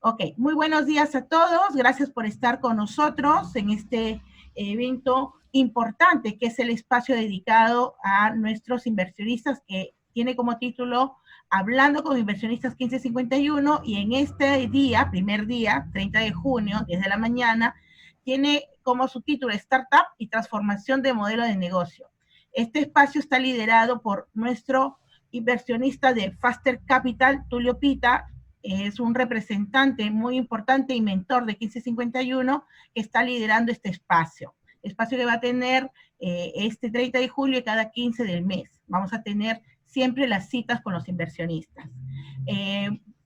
Ok, muy buenos días a todos. Gracias por estar con nosotros en este evento importante que es el espacio dedicado a nuestros inversionistas que tiene como título Hablando con Inversionistas 1551 y en este día, primer día, 30 de junio, 10 de la mañana, tiene como subtítulo Startup y Transformación de Modelo de Negocio. Este espacio está liderado por nuestro inversionista de Faster Capital, Tulio Pita, es un representante muy importante y mentor de 1551 que está liderando este espacio que va a tener este 30 de julio y cada 15 del mes. Vamos a tener siempre las citas con los inversionistas.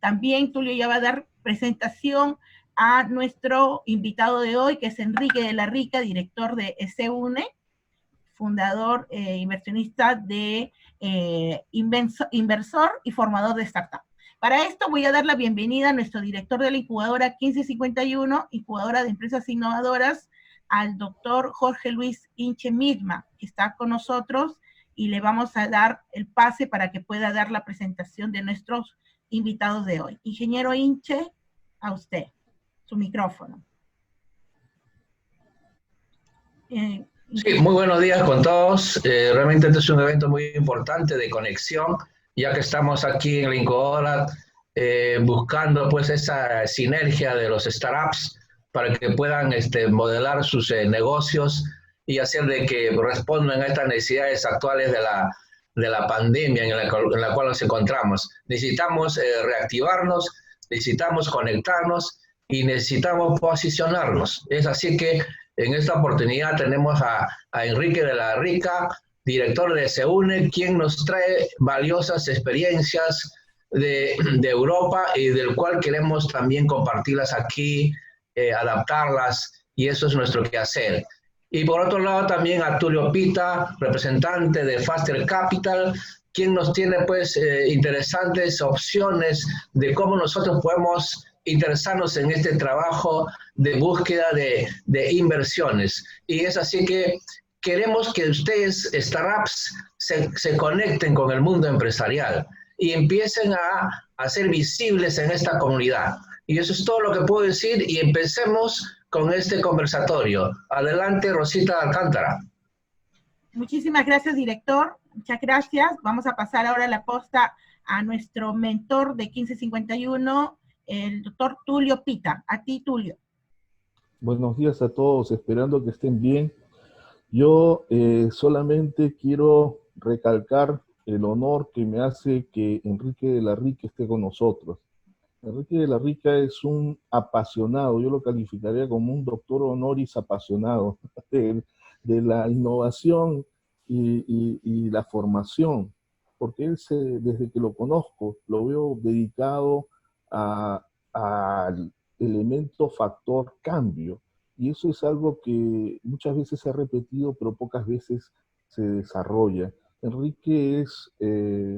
También Tulio ya va a dar presentación a nuestro invitado de hoy, que es Enrique de la Rica, director de SUNE, fundador, inversionista de inversor y formador de startup. Para esto voy a dar la bienvenida a nuestro director de la incubadora 1551, incubadora de empresas innovadoras, al doctor Jorge Luis Inche Midma, que está con nosotros, y le vamos a dar el pase para que pueda dar la presentación de nuestros invitados de hoy. Ingeniero Inche, a usted, su micrófono. Sí, muy buenos días con todos. Realmente este es un evento muy importante de conexión, ya que estamos aquí en la incubadora buscando pues esa sinergia de los startups para que puedan modelar sus negocios y hacer de que respondan a estas necesidades actuales de la pandemia en la cual nos encontramos. Necesitamos reactivarnos, necesitamos conectarnos y necesitamos posicionarnos. Es así que en esta oportunidad tenemos a Enrique de la Rica, director de SUNE, quien nos trae valiosas experiencias de Europa y del cual queremos también compartirlas aquí, adaptarlas, y eso es nuestro quehacer. Y por otro lado también a Tulio Pita, representante de Faster Capital, quien nos tiene pues interesantes opciones de cómo nosotros podemos interesarnos en este trabajo de búsqueda de inversiones. Y es así que queremos que ustedes, startups, se conecten con el mundo empresarial y empiecen a ser visibles en esta comunidad. Y eso es todo lo que puedo decir y empecemos con este conversatorio. Adelante, Rosita Alcántara. Muchísimas gracias, director. Muchas gracias. Vamos a pasar ahora la posta a nuestro mentor de 1551, el doctor Tulio Pita. A ti, Tulio. Buenos días a todos, esperando que estén bien. Yo solamente quiero recalcar el honor que me hace que Enrique de la Rica esté con nosotros. Enrique de la Rica es un apasionado, yo lo calificaría como un doctor honoris apasionado de la innovación y la formación, porque él desde que lo conozco, lo veo dedicado al elemento factor cambio, y eso es algo que muchas veces se ha repetido, pero pocas veces se desarrolla. Enrique es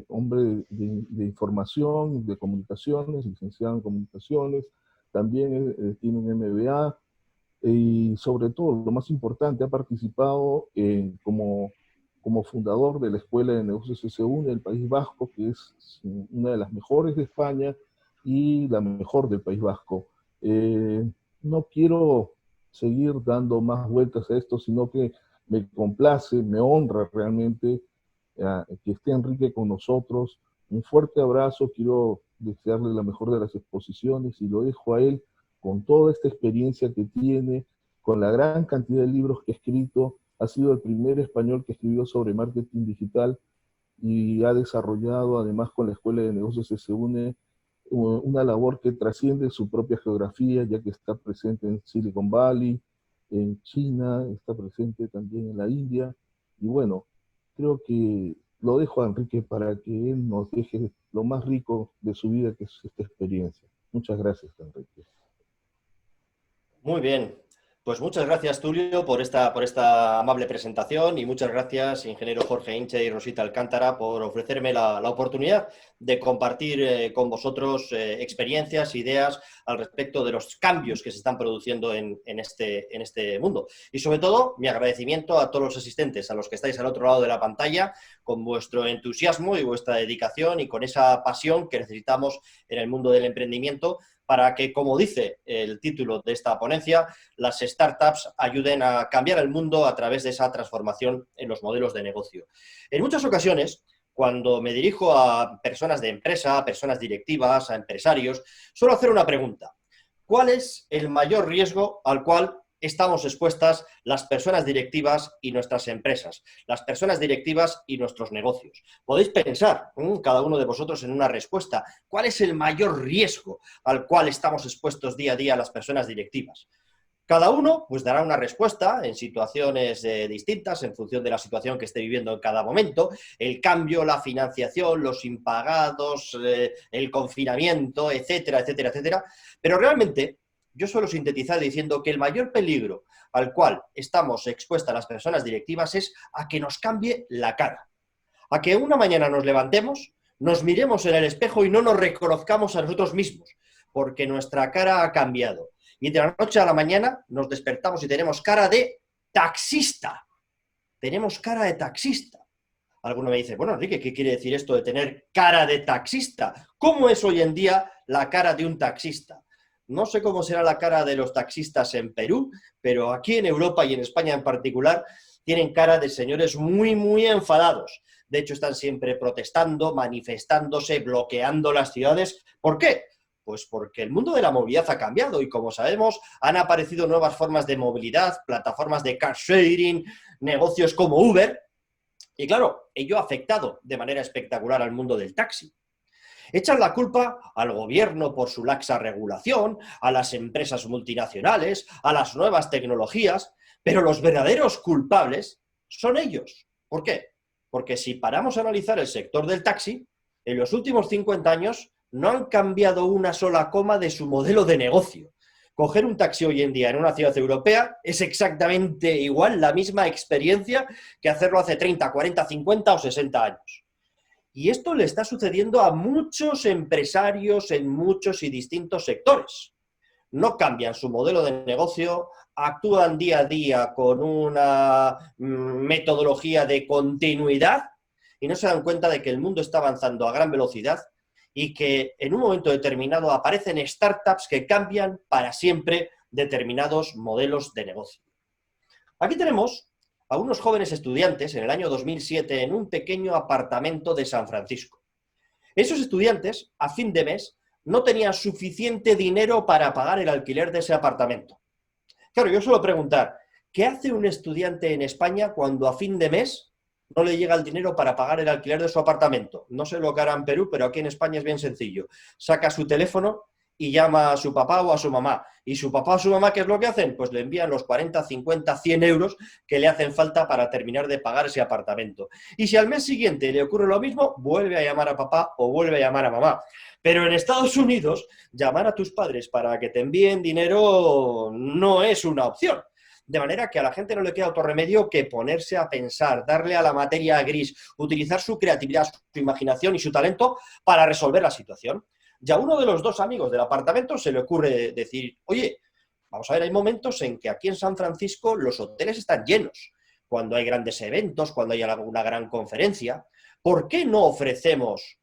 hombre de información, de comunicaciones, licenciado en comunicaciones, también tiene un MBA, y sobre todo, lo más importante, ha participado como fundador de la Escuela de Negocios SUNE del País Vasco, que es una de las mejores de España y la mejor del País Vasco. No quiero seguir dando más vueltas a esto, sino que me complace, me honra realmente que esté Enrique con nosotros. Un fuerte abrazo, quiero desearle la mejor de las exposiciones y lo dejo a él con toda esta experiencia que tiene, con la gran cantidad de libros que ha escrito. Ha sido el primer español que escribió sobre marketing digital y ha desarrollado, además con la Escuela de Negocios SUNE, una labor que trasciende su propia geografía, ya que está presente en Silicon Valley, en China, está presente también en la India. Y bueno, creo que lo dejo a Enrique para que él nos deje lo más rico de su vida, que es esta experiencia. Muchas gracias, Enrique. Muy bien. Pues muchas gracias, Tulio, por esta amable presentación, y muchas gracias, ingeniero Jorge Inche y Rosita Alcántara, por ofrecerme la oportunidad de compartir con vosotros experiencias, ideas al respecto de los cambios que se están produciendo en este mundo. Y sobre todo, mi agradecimiento a todos los asistentes, a los que estáis al otro lado de la pantalla, con vuestro entusiasmo y vuestra dedicación y con esa pasión que necesitamos en el mundo del emprendimiento para que, como dice el título de esta ponencia, las startups ayuden a cambiar el mundo a través de esa transformación en los modelos de negocio. En muchas ocasiones, cuando me dirijo a personas de empresa, a personas directivas, a empresarios, suelo hacer una pregunta. ¿Cuál es el mayor riesgo al cual estamos expuestas las personas directivas y nuestras empresas, las personas directivas y nuestros negocios? Podéis pensar, cada uno de vosotros, en una respuesta. ¿Cuál es el mayor riesgo al cual estamos expuestos día a día las personas directivas? Cada uno pues dará una respuesta en situaciones distintas, en función de la situación que esté viviendo en cada momento. El cambio, la financiación, los impagados, el confinamiento, etcétera, etcétera, etcétera. Pero realmente yo suelo sintetizar diciendo que el mayor peligro al cual estamos expuestas las personas directivas es a que nos cambie la cara. A que una mañana nos levantemos, nos miremos en el espejo y no nos reconozcamos a nosotros mismos, porque nuestra cara ha cambiado. Y de la noche a la mañana nos despertamos y tenemos cara de taxista. Tenemos cara de taxista. Alguno me dice, bueno, Enrique, ¿qué quiere decir esto de tener cara de taxista? ¿Cómo es hoy en día la cara de un taxista? No sé cómo será la cara de los taxistas en Perú, pero aquí en Europa y en España en particular tienen cara de señores muy, muy enfadados. De hecho, están siempre protestando, manifestándose, bloqueando las ciudades. ¿Por qué? Pues porque el mundo de la movilidad ha cambiado y, como sabemos, han aparecido nuevas formas de movilidad, plataformas de car sharing, negocios como Uber. Y claro, ello ha afectado de manera espectacular al mundo del taxi. Echan la culpa al gobierno por su laxa regulación, a las empresas multinacionales, a las nuevas tecnologías, pero los verdaderos culpables son ellos. ¿Por qué? Porque si paramos a analizar el sector del taxi, en los últimos 50 años no han cambiado una sola coma de su modelo de negocio. Coger un taxi hoy en día en una ciudad europea es exactamente igual, la misma experiencia que hacerlo hace 30, 40, 50 o 60 años. Y esto le está sucediendo a muchos empresarios en muchos y distintos sectores. No cambian su modelo de negocio, actúan día a día con una metodología de continuidad y no se dan cuenta de que el mundo está avanzando a gran velocidad y que en un momento determinado aparecen startups que cambian para siempre determinados modelos de negocio. Aquí tenemos a unos jóvenes estudiantes en el año 2007 en un pequeño apartamento de San Francisco. Esos estudiantes, a fin de mes, no tenían suficiente dinero para pagar el alquiler de ese apartamento. Claro, yo suelo preguntar, ¿qué hace un estudiante en España cuando a fin de mes no le llega el dinero para pagar el alquiler de su apartamento? No sé lo que hará en Perú, pero aquí en España es bien sencillo. Saca su teléfono y llama a su papá o a su mamá. Y su papá o su mamá, ¿qué es lo que hacen? Pues le envían los 40, 50, 100 euros que le hacen falta para terminar de pagar ese apartamento. Y si al mes siguiente le ocurre lo mismo, vuelve a llamar a papá o vuelve a llamar a mamá. Pero en Estados Unidos, llamar a tus padres para que te envíen dinero no es una opción. De manera que a la gente no le queda otro remedio que ponerse a pensar, darle a la materia gris, utilizar su creatividad, su imaginación y su talento para resolver la situación. Y a uno de los dos amigos del apartamento se le ocurre decir, oye, vamos a ver, hay momentos en que aquí en San Francisco los hoteles están llenos, cuando hay grandes eventos, cuando hay alguna gran conferencia. ¿Por qué no ofrecemos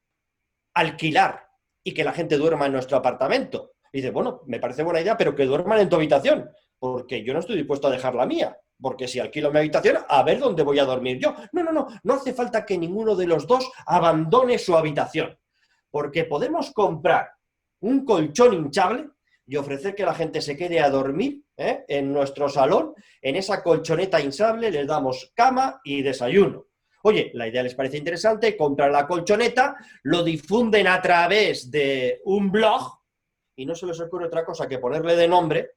alquilar y que la gente duerma en nuestro apartamento? Y dice, bueno, me parece buena idea, pero que duerman en tu habitación, porque yo no estoy dispuesto a dejar la mía, porque si alquilo mi habitación, a ver dónde voy a dormir yo. No hace falta que ninguno de los dos abandone su habitación, porque podemos comprar un colchón hinchable y ofrecer que la gente se quede a dormir en nuestro salón, en esa colchoneta hinchable les damos cama y desayuno. Oye, la idea les parece interesante, compran la colchoneta, lo difunden a través de un blog y no se les ocurre otra cosa que ponerle de nombre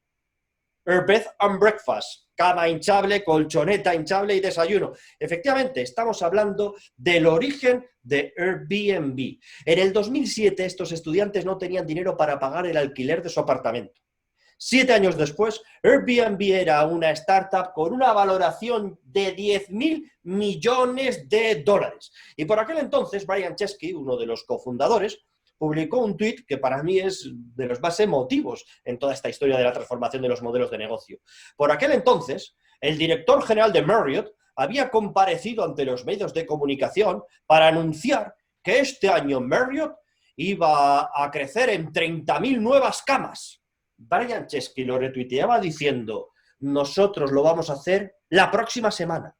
Bed and Breakfast, cama hinchable, colchoneta hinchable y desayuno. Efectivamente, estamos hablando del origen de Airbnb. En el 2007 estos estudiantes no tenían dinero para pagar el alquiler de su apartamento. 7 años después, Airbnb era una startup con una valoración de 10.000 millones de dólares. Y por aquel entonces, Brian Chesky, uno de los cofundadores, publicó un tuit que para mí es de los más emotivos en toda esta historia de la transformación de los modelos de negocio. Por aquel entonces, el director general de Marriott había comparecido ante los medios de comunicación para anunciar que este año Marriott iba a crecer en 30.000 nuevas camas. Brian Chesky lo retuiteaba diciendo, nosotros lo vamos a hacer la próxima semana.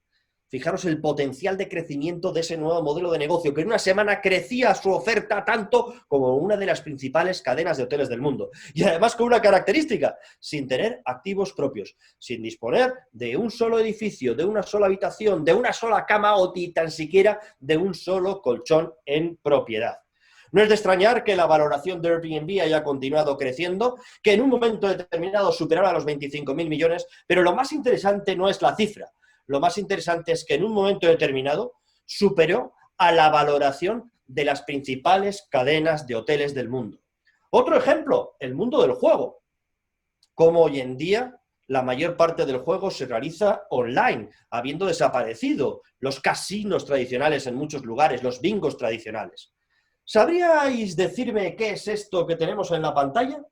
Fijaros el potencial de crecimiento de ese nuevo modelo de negocio, que en una semana crecía su oferta tanto como una de las principales cadenas de hoteles del mundo. Y además con una característica, sin tener activos propios, sin disponer de un solo edificio, de una sola habitación, de una sola cama o ni tan siquiera de un solo colchón en propiedad. No es de extrañar que la valoración de Airbnb haya continuado creciendo, que en un momento determinado superara los 25.000 millones, pero lo más interesante no es la cifra. Lo más interesante es que en un momento determinado superó a la valoración de las principales cadenas de hoteles del mundo. Otro ejemplo, el mundo del juego. Como hoy en día la mayor parte del juego se realiza online, habiendo desaparecido los casinos tradicionales en muchos lugares, los bingos tradicionales. ¿Sabríais decirme qué es esto que tenemos en la pantalla?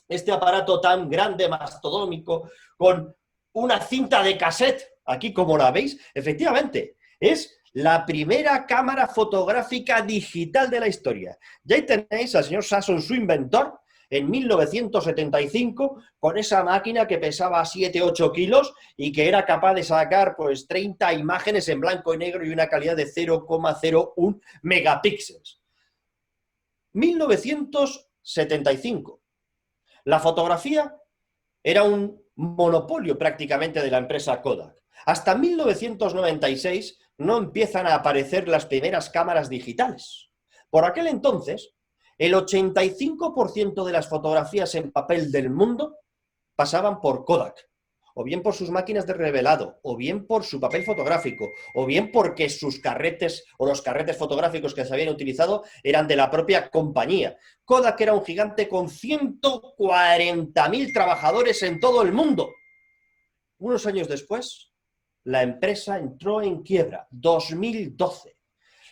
Este aparato tan grande, mastodómico, con una cinta de cassette, aquí como la veis, efectivamente, es la primera cámara fotográfica digital de la historia. Ya ahí tenéis al señor Sasson, su inventor, en 1975, con esa máquina que pesaba 7-8 kilos y que era capaz de sacar pues 30 imágenes en blanco y negro y una calidad de 0,01 megapíxeles. 1975. La fotografía era un monopolio prácticamente de la empresa Kodak. Hasta 1996 no empiezan a aparecer las primeras cámaras digitales. Por aquel entonces, el 85% de las fotografías en papel del mundo pasaban por Kodak, o bien por sus máquinas de revelado, o bien por su papel fotográfico, o bien porque sus carretes o los carretes fotográficos que se habían utilizado eran de la propia compañía. Kodak era un gigante con 140.000 trabajadores en todo el mundo. Unos años después, la empresa entró en quiebra, 2012.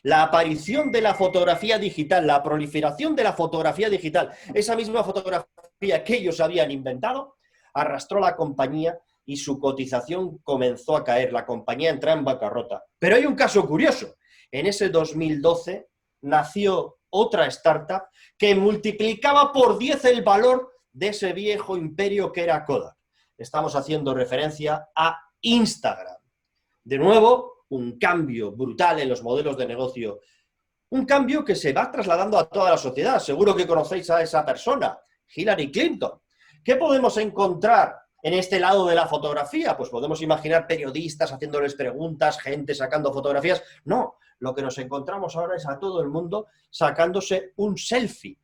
La aparición de la fotografía digital, la proliferación de la fotografía digital, esa misma fotografía que ellos habían inventado, arrastró a la compañía y su cotización comenzó a caer. La compañía entró en bancarrota. Pero hay un caso curioso. En ese 2012 nació otra startup que multiplicaba por 10 el valor de ese viejo imperio que era Kodak. Estamos haciendo referencia a Instagram. De nuevo, un cambio brutal en los modelos de negocio. Un cambio que se va trasladando a toda la sociedad. Seguro que conocéis a esa persona, Hillary Clinton. ¿Qué podemos encontrar en este lado de la fotografía? Pues podemos imaginar periodistas haciéndoles preguntas, gente sacando fotografías. No, lo que nos encontramos ahora es a todo el mundo sacándose un selfie.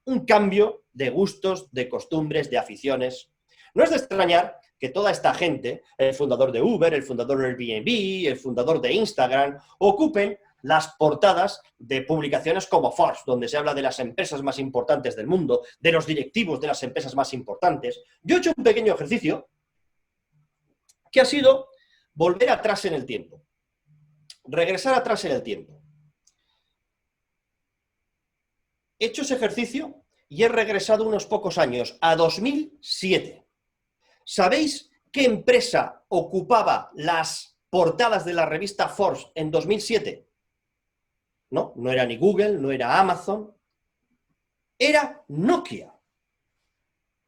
Un cambio de gustos, de costumbres, de aficiones. No es de extrañar que toda esta gente, el fundador de Uber, el fundador de Airbnb, el fundador de Instagram, ocupen las portadas de publicaciones como Forbes, donde se habla de las empresas más importantes del mundo, de los directivos de las empresas más importantes. Yo he hecho un pequeño ejercicio que ha sido volver atrás en el tiempo, regresar atrás en el tiempo. He hecho ese ejercicio y he regresado unos pocos años, a 2007. ¿Sabéis qué empresa ocupaba las portadas de la revista Forbes en 2007? No, no era ni Google, no era Amazon, era Nokia.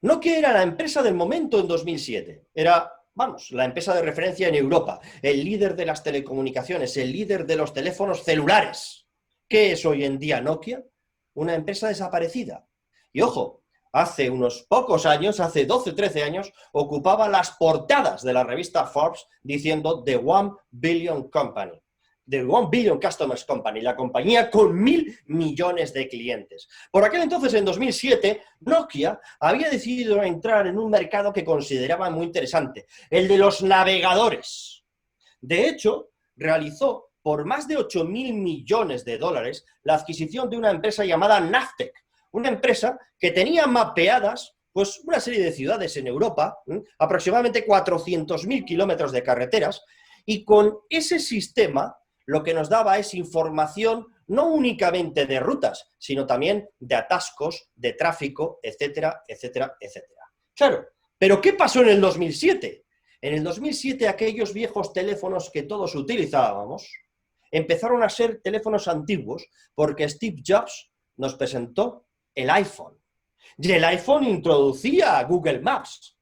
Nokia era la empresa del momento en 2007. Era, vamos, la empresa de referencia en Europa, el líder de las telecomunicaciones, el líder de los teléfonos celulares. ¿Qué es hoy en día Nokia? Una empresa desaparecida. Y ojo, hace unos pocos años, hace 12 o 13 años, ocupaba las portadas de la revista Forbes diciendo The 1 Billion Company. The 1 Billion Customers Company, la compañía con 1.000 millones de clientes. Por aquel entonces, en 2007, Nokia había decidido entrar en un mercado que consideraba muy interesante, el de los navegadores. De hecho, realizó por más de 8.000 millones de dólares la adquisición de una empresa llamada Navteq, una empresa que tenía mapeadas pues, una serie de ciudades en Europa, aproximadamente 400.000 kilómetros de carreteras, y con ese sistema lo que nos daba es información no únicamente de rutas, sino también de atascos, de tráfico, etcétera, etcétera, etcétera. Claro, pero ¿qué pasó en el 2007? En el 2007 aquellos viejos teléfonos que todos utilizábamos empezaron a ser teléfonos antiguos porque Steve Jobs nos presentó el iPhone. Y el iPhone introducía Google Maps.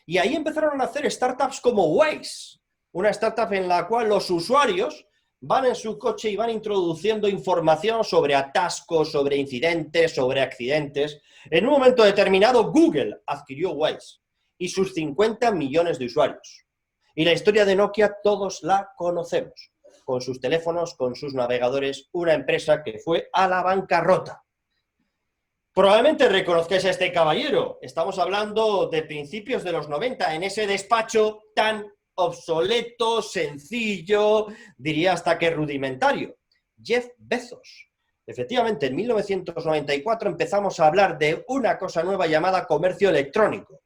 Y ahí empezaron a hacer startups como Waze, una startup en la cual los usuarios van en su coche y van introduciendo información sobre atascos, sobre incidentes, sobre accidentes. En un momento determinado, Google adquirió Waze y sus 50 millones de usuarios. Y la historia de Nokia todos la conocemos, con sus teléfonos, con sus navegadores, una empresa que fue a la bancarrota. Probablemente reconozcáis a este caballero. Estamos hablando de principios de los 90, en ese despacho tan obsoleto, sencillo, diría hasta que rudimentario. Jeff Bezos. Efectivamente, en 1994 empezamos a hablar de una cosa nueva llamada comercio electrónico.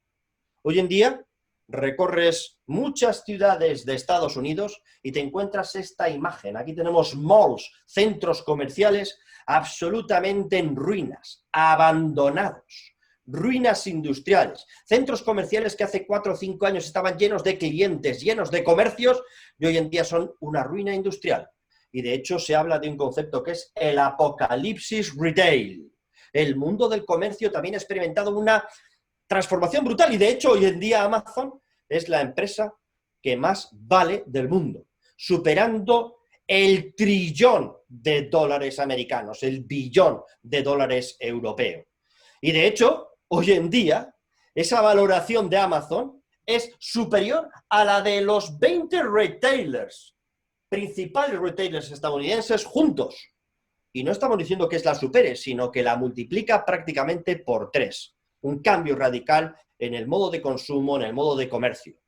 Hoy en día recorres muchas ciudades de Estados Unidos y te encuentras esta imagen. Aquí tenemos malls, centros comerciales absolutamente en ruinas, abandonados, ruinas industriales, centros comerciales que hace 4 o 5 años estaban llenos de clientes, llenos de comercios, y hoy en día son una ruina industrial. Y de hecho se habla de un concepto que es el apocalipsis retail. El mundo del comercio también ha experimentado una transformación brutal, y de hecho hoy en día Amazon es la empresa que más vale del mundo, superando el trillón de dólares americanos, el billón de dólares europeo. Y de hecho, hoy en día, esa valoración de Amazon es superior a la de los 20 retailers, principales retailers estadounidenses juntos. Y no estamos diciendo que la supere, sino que la multiplica prácticamente por 3. Un cambio radical en el modo de consumo, en el modo de comercio.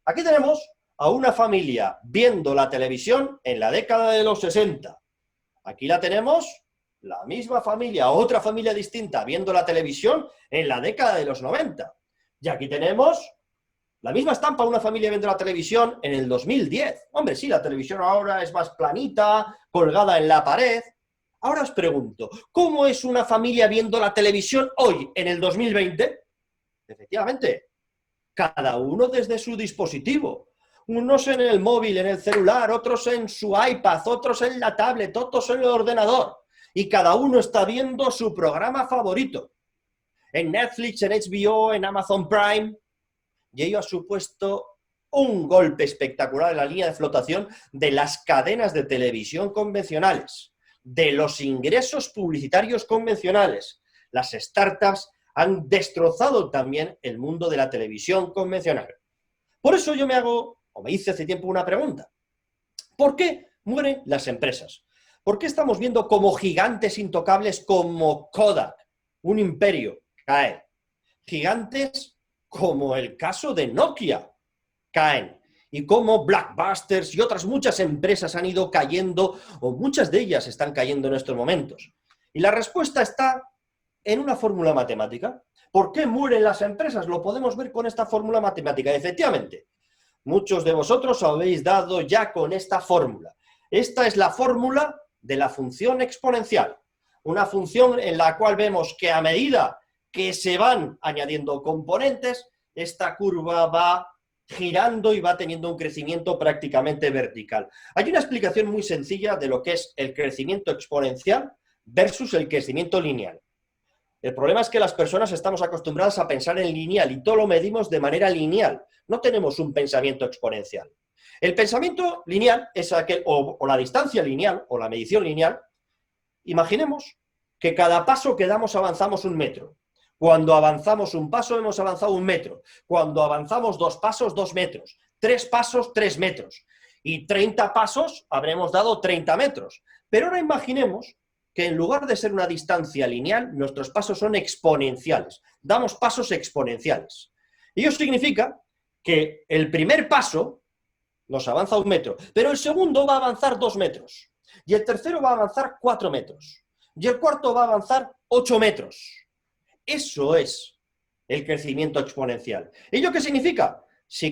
Aquí tenemos a una familia viendo la televisión en la década de los 60. Aquí la tenemos, la misma familia, otra familia distinta, viendo la televisión en la década de los 90. Y aquí tenemos la misma estampa, una familia viendo la televisión en el 2010. Hombre, sí, la televisión ahora es más planita, colgada en la pared. Ahora os pregunto, ¿cómo es una familia viendo la televisión hoy, en el 2020? Efectivamente, cada uno desde su dispositivo. Unos en el móvil, en el celular, otros en su iPad, otros en la tablet, otros en el ordenador. Y cada uno está viendo su programa favorito. En Netflix, en HBO, en Amazon Prime. Y ello ha supuesto un golpe espectacular en la línea de flotación de las cadenas de televisión convencionales, de los ingresos publicitarios convencionales. Las startups han destrozado también el mundo de la televisión convencional. Por eso yo me hice hace tiempo una pregunta. ¿Por qué mueren las empresas? ¿Por qué estamos viendo como gigantes intocables como Kodak, un imperio, cae? Gigantes como el caso de Nokia caen. Y como Blockbusters y otras muchas empresas han ido cayendo, o muchas de ellas están cayendo en estos momentos. Y la respuesta está en una fórmula matemática. ¿Por qué mueren las empresas? Lo podemos ver con esta fórmula matemática. Efectivamente, muchos de vosotros habéis dado ya con esta fórmula. Esta es la fórmula de la función exponencial. Una función en la cual vemos que a medida que se van añadiendo componentes, esta curva va girando y va teniendo un crecimiento prácticamente vertical. Hay una explicación muy sencilla de lo que es el crecimiento exponencial versus el crecimiento lineal. El problema es que las personas estamos acostumbradas a pensar en lineal y todo lo medimos de manera lineal. No tenemos un pensamiento exponencial. El pensamiento lineal es aquel, o la distancia lineal, o la medición lineal. Imaginemos que cada paso que damos avanzamos 1 metro. Cuando avanzamos un paso hemos avanzado 1 metro. Cuando avanzamos 2 pasos, 2 metros. 3 pasos, 3 metros. Y 30 pasos habremos dado 30 metros. Pero ahora imaginemos que en lugar de ser una distancia lineal, nuestros pasos son exponenciales. Damos pasos exponenciales. Y ello significa que el primer paso nos avanza 1 metro, pero el segundo va a avanzar 2 metros. Y el tercero va a avanzar 4 metros. Y el cuarto va a avanzar 8 metros. Eso es el crecimiento exponencial. ¿Ello qué significa? Si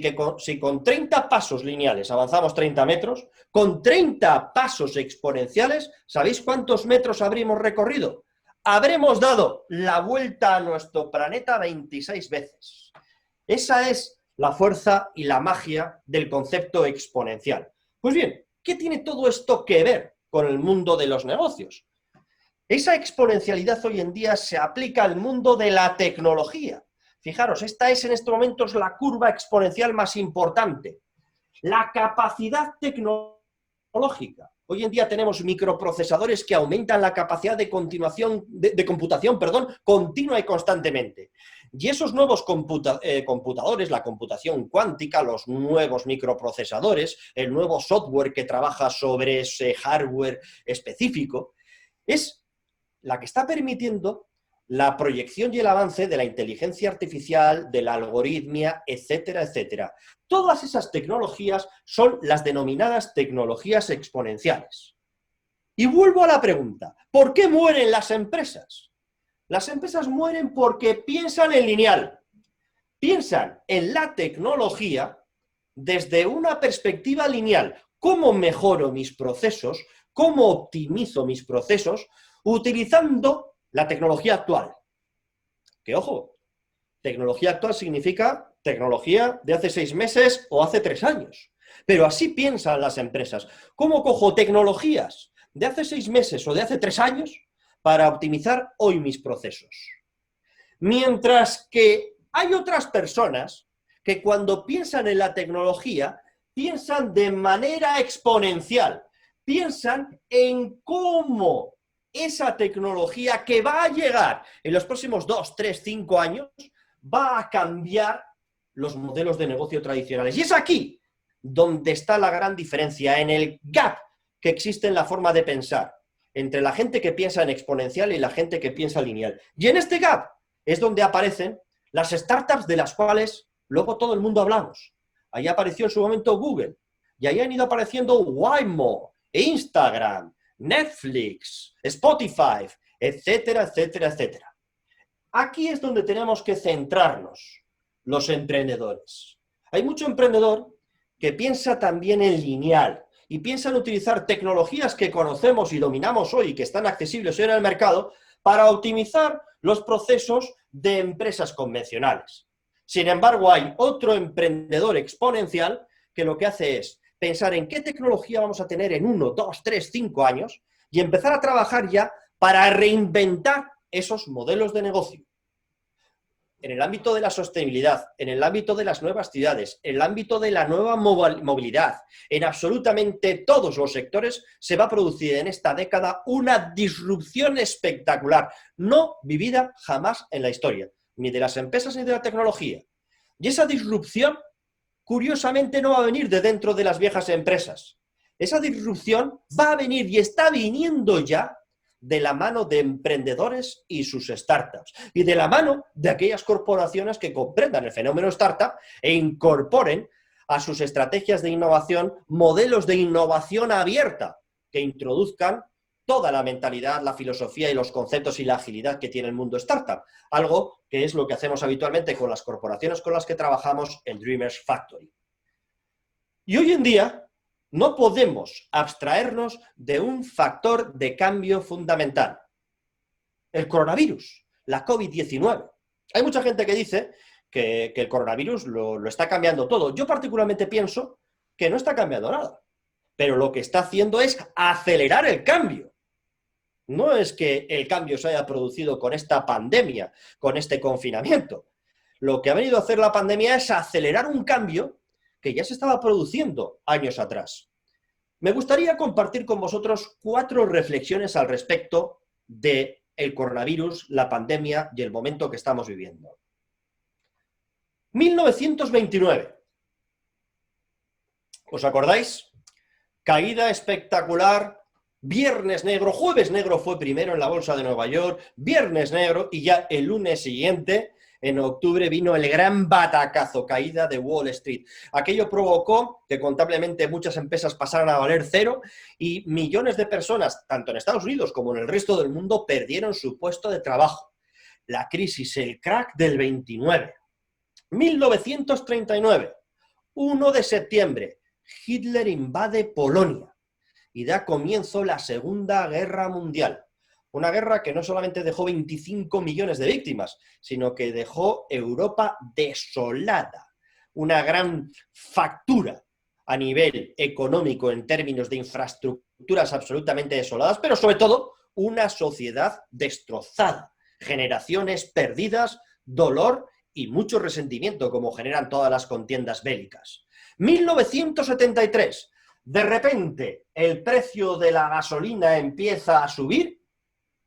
con 30 pasos lineales avanzamos 30 metros, con 30 pasos exponenciales, ¿sabéis cuántos metros habríamos recorrido? Habremos dado la vuelta a nuestro planeta 26 veces. Esa es la fuerza y la magia del concepto exponencial. Pues bien, ¿Qué tiene todo esto que ver con el mundo de los negocios? Esa exponencialidad hoy en día se aplica al mundo de la tecnología. Fijaros, esta es en estos momentos la curva exponencial más importante. La capacidad tecnológica. Hoy en día tenemos microprocesadores que aumentan la capacidad de computación continua y constantemente. Y esos nuevos computadores, la computación cuántica, los nuevos microprocesadores, el nuevo software que trabaja sobre ese hardware específico, es la que está permitiendo la proyección y el avance de la inteligencia artificial, de la algoritmia, etcétera, etcétera. Todas esas tecnologías son las denominadas tecnologías exponenciales. Y vuelvo a la pregunta, ¿por qué mueren las empresas? Las empresas mueren porque piensan en lineal, piensan en la tecnología desde una perspectiva lineal. ¿Cómo mejoro mis procesos? ¿Cómo optimizo mis procesos? Utilizando la tecnología actual. Que ojo, tecnología actual significa tecnología de hace 6 meses o hace 3 años. Pero así piensan las empresas. ¿Cómo cojo tecnologías de hace 6 meses o de hace 3 años para optimizar hoy mis procesos? Mientras que hay otras personas que cuando piensan en la tecnología, piensan de manera exponencial. Piensan en cómo esa tecnología que va a llegar en los próximos 2, 3, 5 años va a cambiar los modelos de negocio tradicionales. Y es aquí donde está la gran diferencia, en el gap que existe en la forma de pensar entre la gente que piensa en exponencial y la gente que piensa lineal. Y en este gap es donde aparecen las startups de las cuales luego todo el mundo hablamos. Ahí apareció en su momento Google, y ahí han ido apareciendo Waymo, Instagram, Netflix, Spotify, etcétera, etcétera, etcétera. Aquí es donde tenemos que centrarnos, los emprendedores. Hay mucho emprendedor que piensa también en lineal y piensa en utilizar tecnologías que conocemos y dominamos hoy y que están accesibles hoy en el mercado para optimizar los procesos de empresas convencionales. Sin embargo, hay otro emprendedor exponencial que lo que hace es pensar en qué tecnología vamos a tener en 1, 2, 3, 5 años y empezar a trabajar ya para reinventar esos modelos de negocio. En el ámbito de la sostenibilidad, en el ámbito de las nuevas ciudades, en el ámbito de la nueva movilidad, en absolutamente todos los sectores se va a producir en esta década una disrupción espectacular, no vivida jamás en la historia, ni de las empresas ni de la tecnología. Y esa disrupción, curiosamente, no va a venir de dentro de las viejas empresas. Esa disrupción va a venir y está viniendo ya de la mano de emprendedores y sus startups, y de la mano de aquellas corporaciones que comprendan el fenómeno startup e incorporen a sus estrategias de innovación modelos de innovación abierta que introduzcan toda la mentalidad, la filosofía y los conceptos y la agilidad que tiene el mundo startup, algo que es lo que hacemos habitualmente con las corporaciones con las que trabajamos en Dreamers Factory. Y hoy en día no podemos abstraernos de un factor de cambio fundamental: el coronavirus, la COVID-19. Hay mucha gente que dice que el coronavirus lo está cambiando todo. Yo particularmente pienso que no está cambiando nada, pero lo que está haciendo es acelerar el cambio. No es que el cambio se haya producido con esta pandemia, con este confinamiento. Lo que ha venido a hacer la pandemia es acelerar un cambio que ya se estaba produciendo años atrás. Me gustaría compartir con vosotros 4 reflexiones al respecto del coronavirus, la pandemia y el momento que estamos viviendo. 1929. ¿Os acordáis? Caída espectacular, Viernes Negro, Jueves Negro fue primero en la Bolsa de Nueva York, Viernes Negro, y ya el lunes siguiente, en octubre, vino el gran batacazo, caída de Wall Street. Aquello provocó que contablemente muchas empresas pasaran a valer cero y millones de personas, tanto en Estados Unidos como en el resto del mundo, perdieron su puesto de trabajo. La crisis, el crack del 29. 1939, 1 de septiembre, Hitler invade Polonia y da comienzo la Segunda Guerra Mundial. Una guerra que no solamente dejó 25 millones de víctimas, sino que dejó Europa desolada. Una gran factura a nivel económico en términos de infraestructuras absolutamente desoladas, pero sobre todo una sociedad destrozada, generaciones perdidas, dolor y mucho resentimiento, como generan todas las contiendas bélicas. 1973, de repente el precio de la gasolina empieza a subir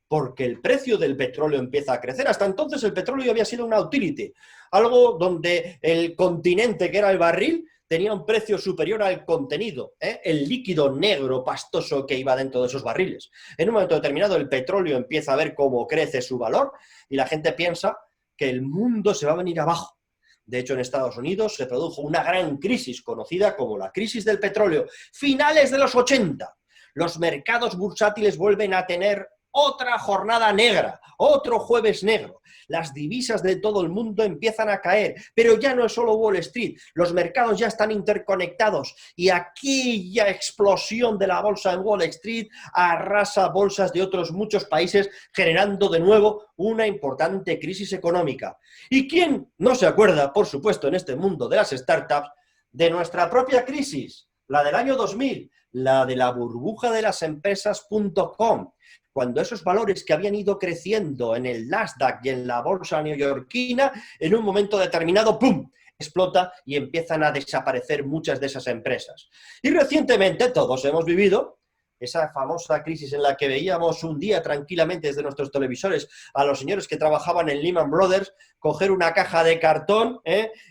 porque el precio del petróleo empieza a crecer. Hasta entonces el petróleo había sido una utility, algo donde el continente, que era el barril, tenía un precio superior al contenido, el líquido negro pastoso que iba dentro de esos barriles. En un momento determinado el petróleo empieza a ver cómo crece su valor y la gente piensa que el mundo se va a venir abajo. De hecho, en Estados Unidos se produjo una gran crisis conocida como la crisis del petróleo. Finales de los 80, los mercados bursátiles vuelven a tener otra jornada negra, otro jueves negro. Las divisas de todo el mundo empiezan a caer, pero ya no es solo Wall Street, los mercados ya están interconectados y aquella explosión de la bolsa en Wall Street arrasa bolsas de otros muchos países, generando de nuevo una importante crisis económica. ¿Y quién no se acuerda, por supuesto, en este mundo de las startups, de nuestra propia crisis, la del año 2000, la de la burbuja de las empresas.com? Cuando esos valores que habían ido creciendo en el Nasdaq y en la bolsa neoyorquina, en un momento determinado, ¡pum!, explota y empiezan a desaparecer muchas de esas empresas. Y recientemente todos hemos vivido esa famosa crisis en la que veíamos un día tranquilamente desde nuestros televisores a los señores que trabajaban en Lehman Brothers coger una caja de cartón,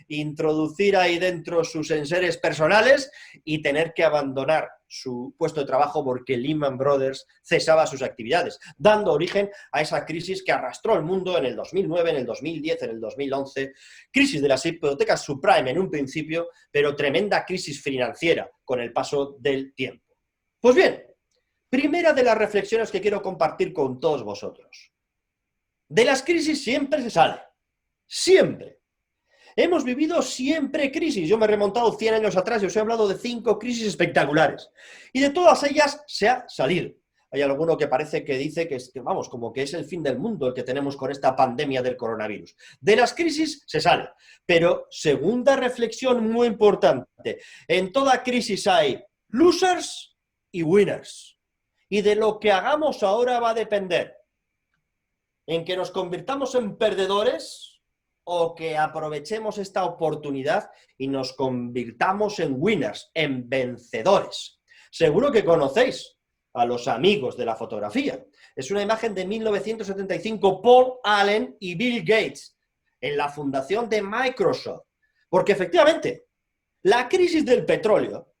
introducir ahí dentro sus enseres personales y tener que abandonar su puesto de trabajo porque Lehman Brothers cesaba sus actividades, dando origen a esa crisis que arrastró al mundo en el 2009, en el 2010, en el 2011, crisis de las hipotecas subprime en un principio, pero tremenda crisis financiera con el paso del tiempo. Pues bien, primera de las reflexiones que quiero compartir con todos vosotros. De las crisis siempre se sale. Siempre. Hemos vivido siempre crisis. Yo me he remontado 100 años atrás y os he hablado de 5 crisis espectaculares. Y de todas ellas se ha salido. Hay alguno que parece que dice que, vamos, como que es el fin del mundo el que tenemos con esta pandemia del coronavirus. De las crisis se sale. Pero segunda reflexión muy importante. En toda crisis hay losers y winners. Y de lo que hagamos ahora va a depender en que nos convirtamos en perdedores o que aprovechemos esta oportunidad y nos convirtamos en winners, en vencedores. Seguro que conocéis a los amigos de la fotografía. Es una imagen de 1975, Paul Allen y Bill Gates, en la fundación de Microsoft. Porque efectivamente, la crisis del petróleo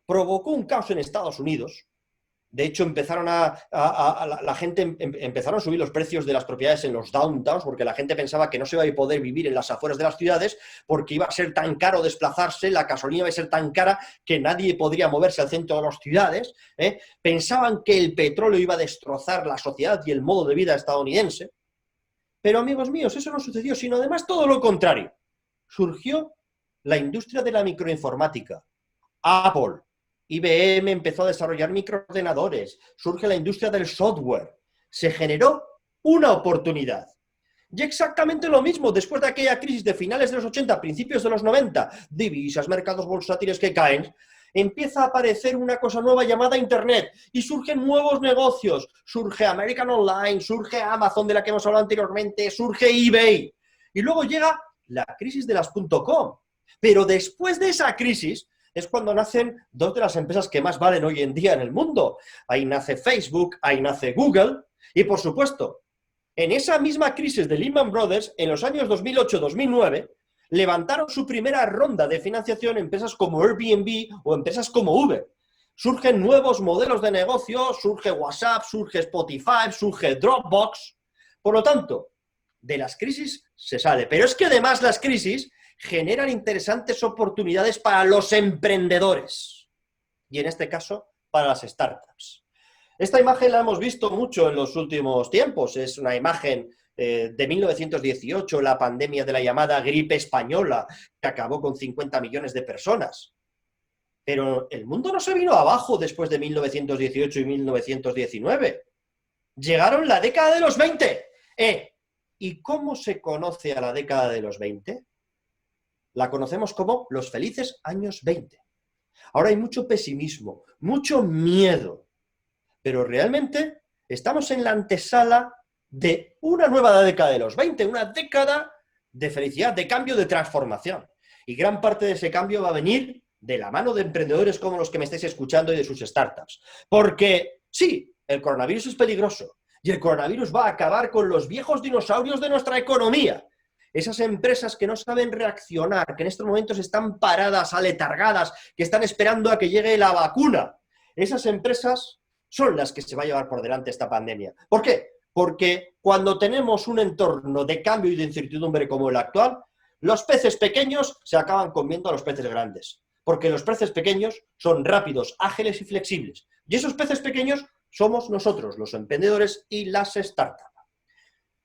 provocó un caos en Estados Unidos. De hecho, empezaron la gente empezaron a subir los precios de las propiedades en los downtowns porque la gente pensaba que no se iba a poder vivir en las afueras de las ciudades porque iba a ser tan caro desplazarse, la gasolina iba a ser tan cara que nadie podría moverse al centro de las ciudades. Pensaban que el petróleo iba a destrozar la sociedad y el modo de vida estadounidense. Pero, amigos míos, eso no sucedió, sino además todo lo contrario. Surgió la industria de la microinformática. Apple, IBM empezó a desarrollar microordenadores, surge la industria del software, se generó una oportunidad. Y exactamente lo mismo después de aquella crisis de finales de los 80, principios de los 90, divisas, mercados bursátiles que caen, empieza a aparecer una cosa nueva llamada Internet y surgen nuevos negocios, surge American Online, surge Amazon de la que hemos hablado anteriormente, surge eBay y luego llega la crisis de las .com. Pero después de esa crisis es cuando nacen dos de las empresas que más valen hoy en día en el mundo. Ahí nace Facebook, ahí nace Google y, por supuesto, en esa misma crisis de Lehman Brothers, en los años 2008-2009, levantaron su primera ronda de financiación empresas como Airbnb o empresas como Uber. Surgen nuevos modelos de negocio, surge WhatsApp, surge Spotify, surge Dropbox. Por lo tanto, de las crisis se sale. Pero es que además las crisis generan interesantes oportunidades para los emprendedores y en este caso para las startups. Esta imagen la hemos visto mucho en los últimos tiempos, es una imagen de 1918, la pandemia de la llamada gripe española que acabó con 50 millones de personas. Pero el mundo no se vino abajo después de 1918 y 1919. Llegaron la década de los 20. ¿Y cómo se conoce a la década de los 20? la conocemos como los felices años 20. Ahora hay mucho pesimismo, mucho miedo, pero realmente estamos en la antesala de una nueva década de los 20, una década de felicidad, de cambio, de transformación. Y gran parte de ese cambio va a venir de la mano de emprendedores como los que me estáis escuchando y de sus startups. Porque sí, el coronavirus es peligroso y el coronavirus va a acabar con los viejos dinosaurios de nuestra economía. Esas empresas que no saben reaccionar, que en estos momentos están paradas, aletargadas, que están esperando a que llegue la vacuna. Esas empresas son las que se va a llevar por delante esta pandemia. ¿Por qué? Porque cuando tenemos un entorno de cambio y de incertidumbre como el actual, los peces pequeños se acaban comiendo a los peces grandes. Porque los peces pequeños son rápidos, ágiles y flexibles. Y esos peces pequeños somos nosotros, los emprendedores y las startups.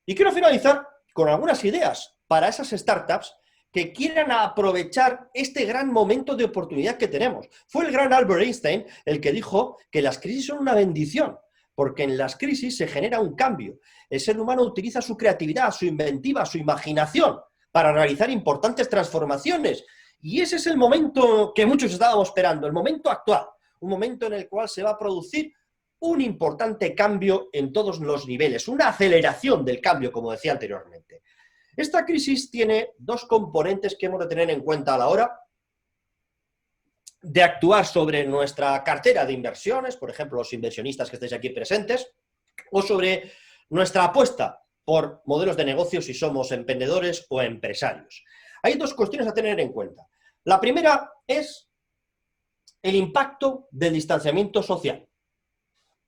Y quiero finalizar con algunas ideas para esas startups que quieran aprovechar este gran momento de oportunidad que tenemos. Fue el gran Albert Einstein el que dijo que las crisis son una bendición, porque en las crisis se genera un cambio. El ser humano utiliza su creatividad, su inventiva, su imaginación para realizar importantes transformaciones. Y ese es el momento que muchos estábamos esperando, el momento actual, un momento en el cual se va a producir un importante cambio en todos los niveles, una aceleración del cambio, como decía anteriormente. Esta crisis tiene dos componentes que hemos de tener en cuenta a la hora de actuar sobre nuestra cartera de inversiones, por ejemplo, los inversionistas que estáis aquí presentes, o sobre nuestra apuesta por modelos de negocio si somos emprendedores o empresarios. Hay dos cuestiones a tener en cuenta. La primera es el impacto del distanciamiento social.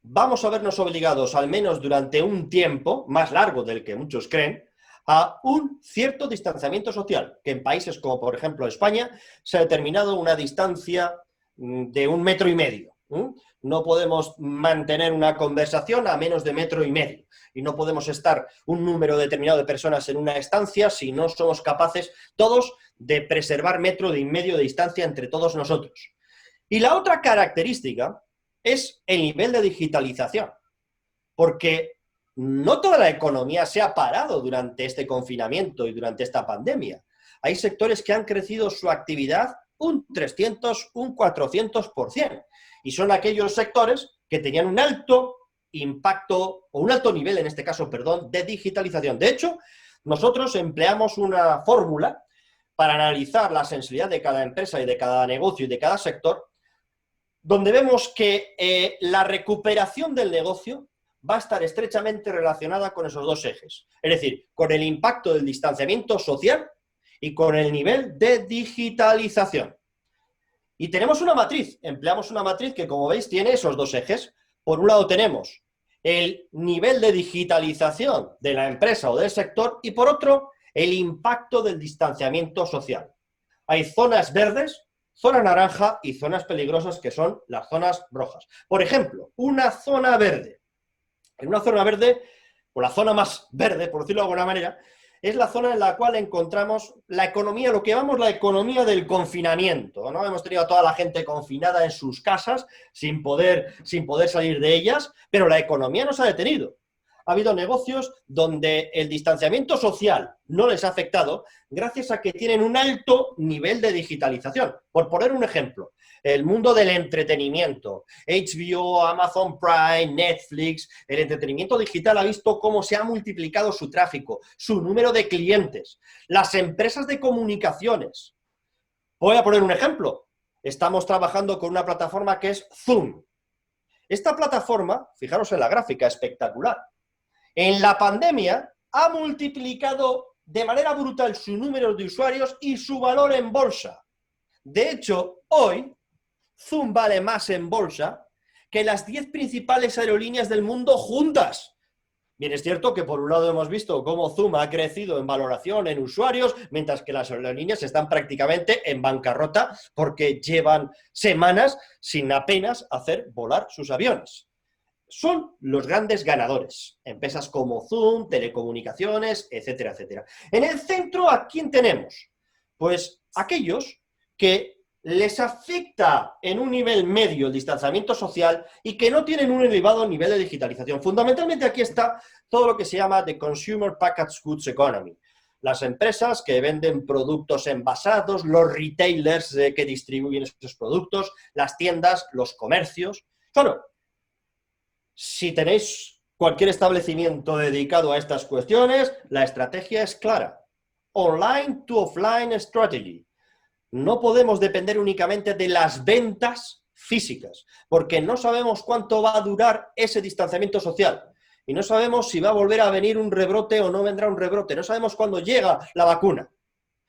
Vamos a vernos obligados, al menos durante un tiempo, más largo del que muchos creen, a un cierto distanciamiento social, que en países como, por ejemplo, España, se ha determinado una distancia de 1,5 metros. No podemos mantener una conversación a menos de 1,5 metros. Y no podemos estar un número determinado de personas en una estancia si no somos capaces todos de preservar 1,5 metros de distancia entre todos nosotros. Y la otra característica es el nivel de digitalización. Porque no toda la economía se ha parado durante este confinamiento y durante esta pandemia. Hay sectores que han crecido su actividad un 300, un 400%. Y son aquellos sectores que tenían un alto impacto, o un alto nivel, en este caso, perdón, de digitalización. De hecho, nosotros empleamos una fórmula para analizar la sensibilidad de cada empresa y de cada negocio y de cada sector, donde vemos que la recuperación del negocio va a estar estrechamente relacionada con esos dos ejes. Es decir, con el impacto del distanciamiento social y con el nivel de digitalización. Y tenemos una matriz, empleamos una matriz que, como veis, tiene esos dos ejes. Por un lado tenemos el nivel de digitalización de la empresa o del sector y, por otro, el impacto del distanciamiento social. Hay zonas verdes, zona naranja y zonas peligrosas que son las zonas rojas. Por ejemplo, una zona verde. En una zona verde, o la zona más verde, por decirlo de alguna manera, es la zona en la cual encontramos la economía, lo que llamamos la economía del confinamiento, ¿no? Hemos tenido a toda la gente confinada en sus casas, sin poder salir de ellas, pero la economía no se ha detenido. Ha habido negocios donde el distanciamiento social no les ha afectado gracias a que tienen un alto nivel de digitalización. Por poner un ejemplo, el mundo del entretenimiento, HBO, Amazon Prime, Netflix, el entretenimiento digital ha visto cómo se ha multiplicado su tráfico, su número de clientes. Las empresas de comunicaciones. Voy a poner un ejemplo. Estamos trabajando con una plataforma que es Zoom. Esta plataforma, fijaros en la gráfica, espectacular. En la pandemia ha multiplicado de manera brutal su número de usuarios y su valor en bolsa. De hecho, hoy Zoom vale más en bolsa que las 10 principales aerolíneas del mundo juntas. Bien, es cierto que por un lado hemos visto cómo Zoom ha crecido en valoración, en usuarios, mientras que las aerolíneas están prácticamente en bancarrota porque llevan semanas sin apenas hacer volar sus aviones. Son los grandes ganadores. Empresas como Zoom, telecomunicaciones, etcétera, etcétera. En el centro, ¿a quién tenemos? Pues aquellos que les afecta en un nivel medio el distanciamiento social y que no tienen un elevado nivel de digitalización. Fundamentalmente aquí está todo lo que se llama the Consumer Packaged Goods Economy. las empresas que venden productos envasados, los retailers que distribuyen esos productos, las tiendas, los comercios. Bueno, si tenéis cualquier establecimiento dedicado a estas cuestiones, la estrategia es clara. Online to offline strategy. No podemos depender únicamente de las ventas físicas, porque no sabemos cuánto va a durar ese distanciamiento social. Y no sabemos si va a volver a venir un rebrote o no vendrá un rebrote. No sabemos cuándo llega la vacuna.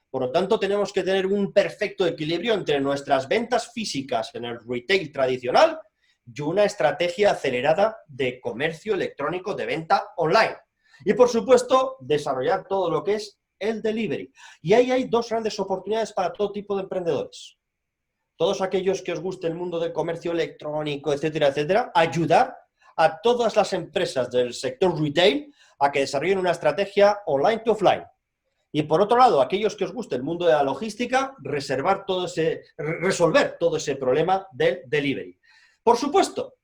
Por lo tanto, tenemos que tener un perfecto equilibrio entre nuestras ventas físicas en el retail tradicional y una estrategia acelerada de comercio electrónico de venta online. Y, por supuesto, desarrollar todo lo que es el delivery. Y ahí hay dos grandes oportunidades para todo tipo de emprendedores. Todos aquellos que os guste el mundo del comercio electrónico, etcétera, etcétera, ayudar a todas las empresas del sector retail a que desarrollen una estrategia online to offline. Y por otro lado, aquellos que os guste el mundo de la logística, resolver todo ese problema del delivery. Por supuesto,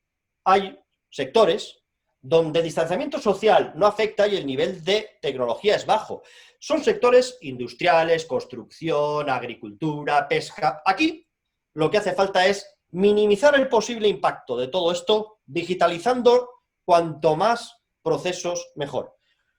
hay sectores donde el distanciamiento social no afecta y el nivel de tecnología es bajo. Son sectores industriales, construcción, agricultura, pesca. Aquí lo que hace falta es minimizar el posible impacto de todo esto, digitalizando cuanto más procesos mejor.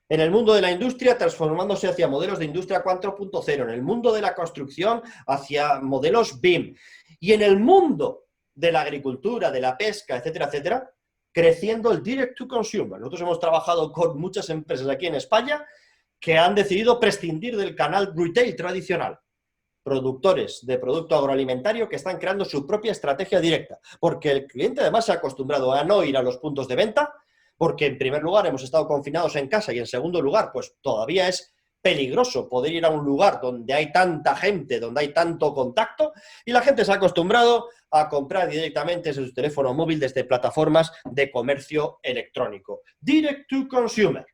En el mundo de la industria, transformándose hacia modelos de industria 4.0, en el mundo de la construcción, hacia modelos BIM, y en el mundo de la agricultura, de la pesca, etcétera, etcétera, creciendo el direct to consumer. Nosotros hemos trabajado con muchas empresas aquí en España que han decidido prescindir del canal retail tradicional. Productores de producto agroalimentario que están creando su propia estrategia directa, porque el cliente además se ha acostumbrado a no ir a los puntos de venta, porque en primer lugar hemos estado confinados en casa y en segundo lugar, pues todavía es peligroso poder ir a un lugar donde hay tanta gente, donde hay tanto contacto, y la gente se ha acostumbrado a comprar directamente desde su teléfono móvil desde plataformas de comercio electrónico. Direct to consumer.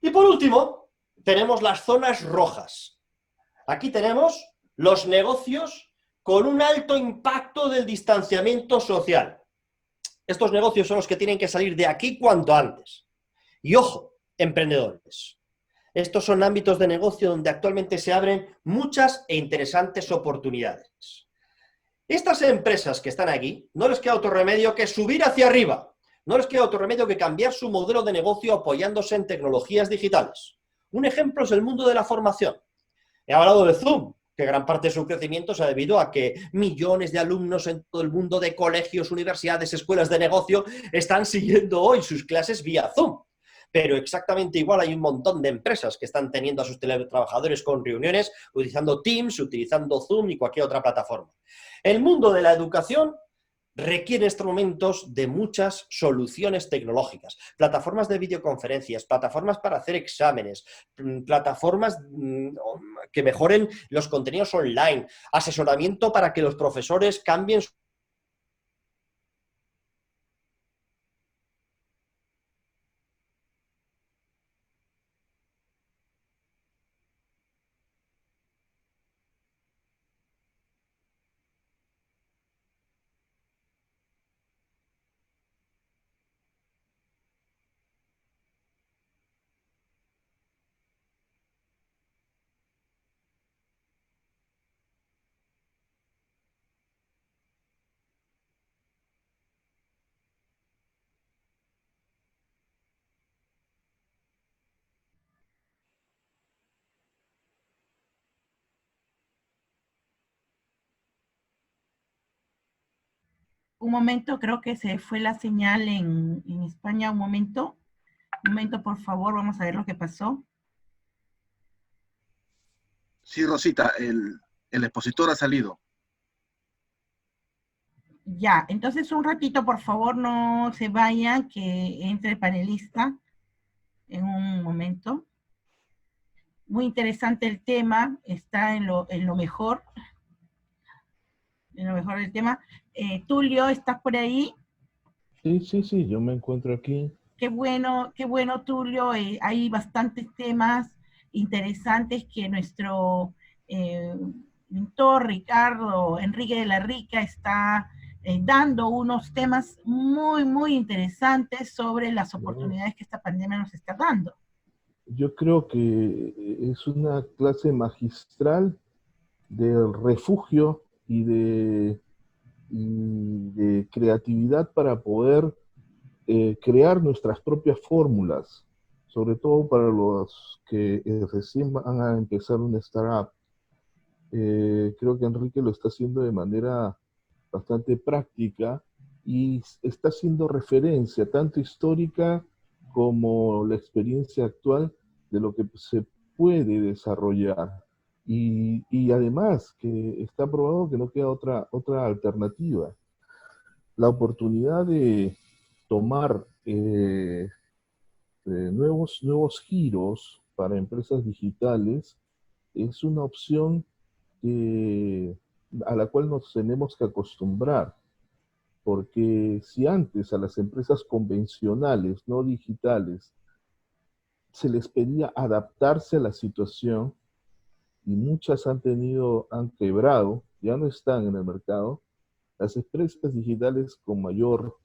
Y por último, tenemos las zonas rojas. Aquí tenemos los negocios con un alto impacto del distanciamiento social. Estos negocios son los que tienen que salir de aquí cuanto antes. Y ojo, emprendedores. Estos son ámbitos de negocio donde actualmente se abren muchas e interesantes oportunidades. Estas empresas que están aquí, no les queda otro remedio que subir hacia arriba. No les queda otro remedio que cambiar su modelo de negocio apoyándose en tecnologías digitales. Un ejemplo es el mundo de la formación. He hablado de Zoom, que gran parte de su crecimiento se ha debido a que millones de alumnos en todo el mundo de colegios, universidades, escuelas de negocio están siguiendo hoy sus clases vía Zoom. Pero exactamente igual hay un montón de empresas que están teniendo a sus teletrabajadores con reuniones utilizando Teams, utilizando Zoom y cualquier otra plataforma. El mundo de la educación requiere en estos momentos de muchas soluciones tecnológicas, plataformas de videoconferencias, plataformas para hacer exámenes, plataformas que mejoren los contenidos online, asesoramiento para que los profesores cambien su... Un momento, creo que se fue la señal en España. Un momento, por favor, vamos a ver lo que pasó. Sí, Rosita, el expositor ha salido. Ya, entonces un ratito, por favor, no se vayan, que entre el panelista en un momento. Muy interesante el tema, está en lo mejor. En lo mejor del tema. Tulio, ¿estás por ahí? Sí, yo me encuentro aquí. Qué bueno, Tulio. Hay bastantes temas interesantes que nuestro mentor Ricardo Enrique de la Rica está dando unos temas muy, muy interesantes sobre las oportunidades que esta pandemia nos está dando. yo creo que es una clase magistral del refugio y de creatividad para poder crear nuestras propias fórmulas, sobre todo para los que recién van a empezar una startup. Creo que Enrique lo está haciendo de manera bastante práctica y está haciendo referencia tanto histórica como la experiencia actual de lo que se puede desarrollar. Y además que está probado que no queda otra alternativa. La oportunidad de tomar nuevos giros para empresas digitales es una opción a la cual nos tenemos que acostumbrar, porque si antes a las empresas convencionales, no digitales, se les pedía adaptarse a la situación y muchas han quebrado, ya no están en el mercado, las empresas digitales con mayor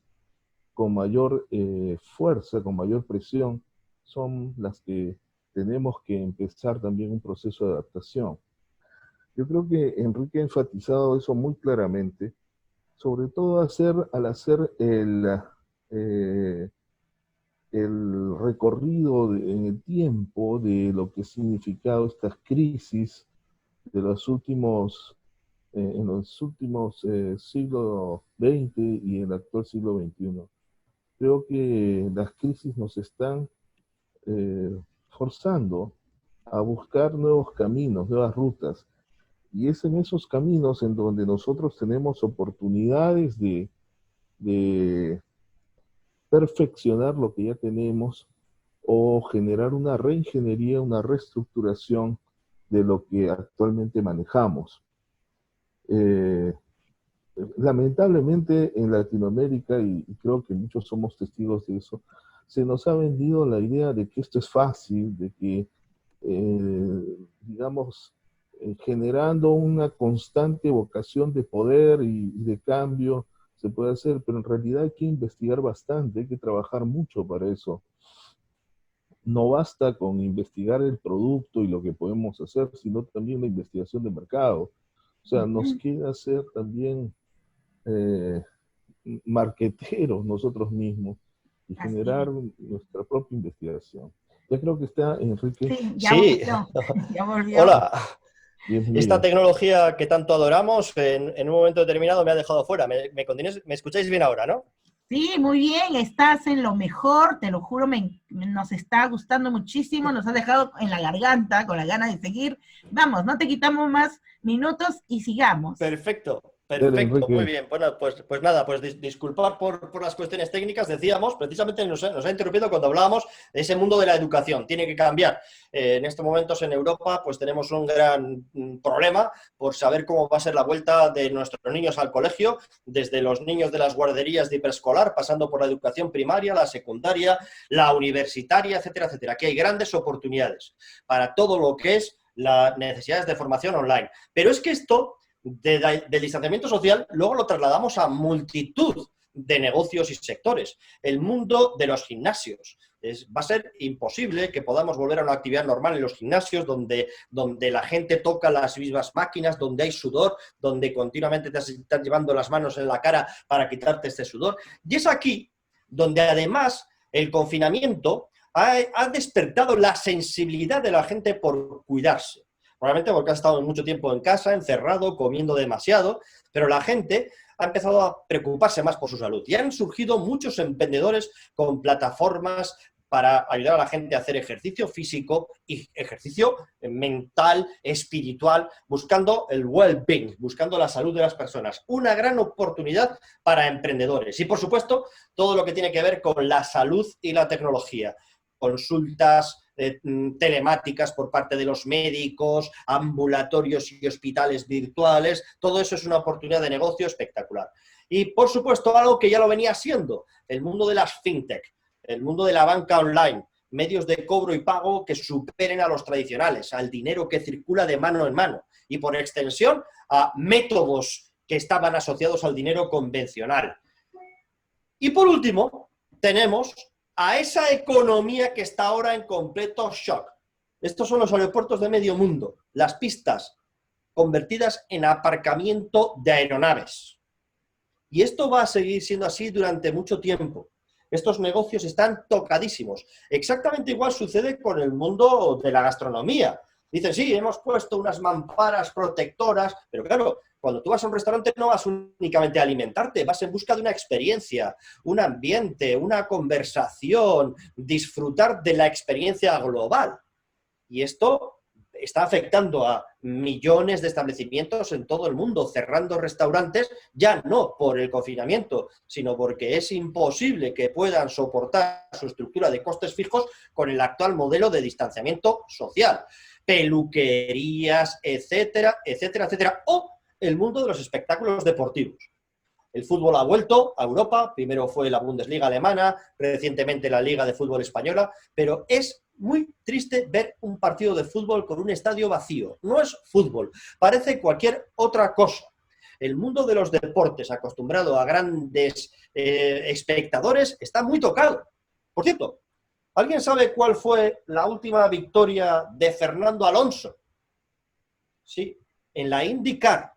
fuerza, con mayor presión, son las que tenemos que empezar también un proceso de adaptación. Yo creo que Enrique ha enfatizado eso muy claramente, sobre todo al hacer el recorrido en el tiempo de lo que ha significado estas crisis de en los últimos siglo XX y en el actual siglo XXI. Creo que las crisis nos están forzando a buscar nuevos caminos, nuevas rutas. Y es en esos caminos en donde nosotros tenemos oportunidades de perfeccionar lo que ya tenemos o generar una reingeniería, una reestructuración de lo que actualmente manejamos. Lamentablemente en Latinoamérica, y creo que muchos somos testigos de eso, se nos ha vendido la idea de que esto es fácil, de que, digamos, generando una constante vocación de poder y de cambio se puede hacer, pero en realidad hay que investigar bastante, hay que trabajar mucho para eso. No basta con investigar el producto y lo que podemos hacer, sino también la investigación de mercado. O sea, nos queda hacer también marqueteros nosotros mismos y generar nuestra propia investigación. Ya creo que está Enrique. Sí, ya Sí. volvió. Ya volvió. Hola. Bienvenido. Esta tecnología que tanto adoramos, en un momento determinado me ha dejado fuera. ¿Me escucháis bien ahora, no? Sí, muy bien, estás en lo mejor, te lo juro, nos está gustando muchísimo, nos has dejado en la garganta con la ganas de seguir. Vamos, no te quitamos más minutos y sigamos. Perfecto. Dale, Perfecto, Enrique. muy bien. Bueno, pues nada, pues disculpar por las cuestiones técnicas. Decíamos, precisamente nos ha interrumpido cuando hablábamos de ese mundo de la educación. Tiene que cambiar. En estos momentos en Europa pues tenemos un gran problema por saber cómo va a ser la vuelta de nuestros niños al colegio, desde los niños de las guarderías de preescolar, pasando por la educación primaria, la secundaria, la universitaria, etcétera, etcétera. Aquí hay grandes oportunidades para todo lo que es las necesidades de formación online. Pero es que esto del distanciamiento social luego lo trasladamos a multitud de negocios y sectores. El mundo de los gimnasios. Va a ser imposible que podamos volver a una actividad normal en los gimnasios donde la gente toca las mismas máquinas, donde hay sudor, donde continuamente te están llevando las manos en la cara para quitarte este sudor. Y es aquí donde además el confinamiento ha despertado la sensibilidad de la gente por cuidarse. Probablemente porque ha estado mucho tiempo en casa, encerrado, comiendo demasiado, pero la gente ha empezado a preocuparse más por su salud. Y han surgido muchos emprendedores con plataformas para ayudar a la gente a hacer ejercicio físico y ejercicio mental, espiritual, buscando el well-being, buscando la salud de las personas. Una gran oportunidad para emprendedores. Y, por supuesto, todo lo que tiene que ver con la salud y la tecnología. Consultas telemáticas por parte de los médicos, ambulatorios y hospitales virtuales, todo eso es una oportunidad de negocio espectacular. Y, por supuesto, algo que ya lo venía siendo, el mundo de las fintech, el mundo de la banca online, medios de cobro y pago que superen a los tradicionales, al dinero que circula de mano en mano y, por extensión, a métodos que estaban asociados al dinero convencional. Y, por último, tenemos a esa economía que está ahora en completo shock. Estos son los aeropuertos de medio mundo, las pistas convertidas en aparcamiento de aeronaves. Y esto va a seguir siendo así durante mucho tiempo. Estos negocios están tocadísimos. Exactamente igual sucede con el mundo de la gastronomía. Dicen, sí, hemos puesto unas mamparas protectoras, pero claro, cuando tú vas a un restaurante no vas únicamente a alimentarte, vas en busca de una experiencia, un ambiente, una conversación, disfrutar de la experiencia global. Y esto está afectando a millones de establecimientos en todo el mundo, cerrando restaurantes, ya no por el confinamiento, sino porque es imposible que puedan soportar su estructura de costes fijos con el actual modelo de distanciamiento social. Peluquerías, etcétera, etcétera, etcétera. O el mundo de los espectáculos deportivos. El fútbol ha vuelto a Europa, primero fue la Bundesliga alemana, recientemente la Liga de Fútbol española, pero es muy triste ver un partido de fútbol con un estadio vacío. No es fútbol, parece cualquier otra cosa. El mundo de los deportes, acostumbrado a grandes espectadores, está muy tocado. Por cierto, ¿alguien sabe cuál fue la última victoria de Fernando Alonso? Sí, en la IndyCar,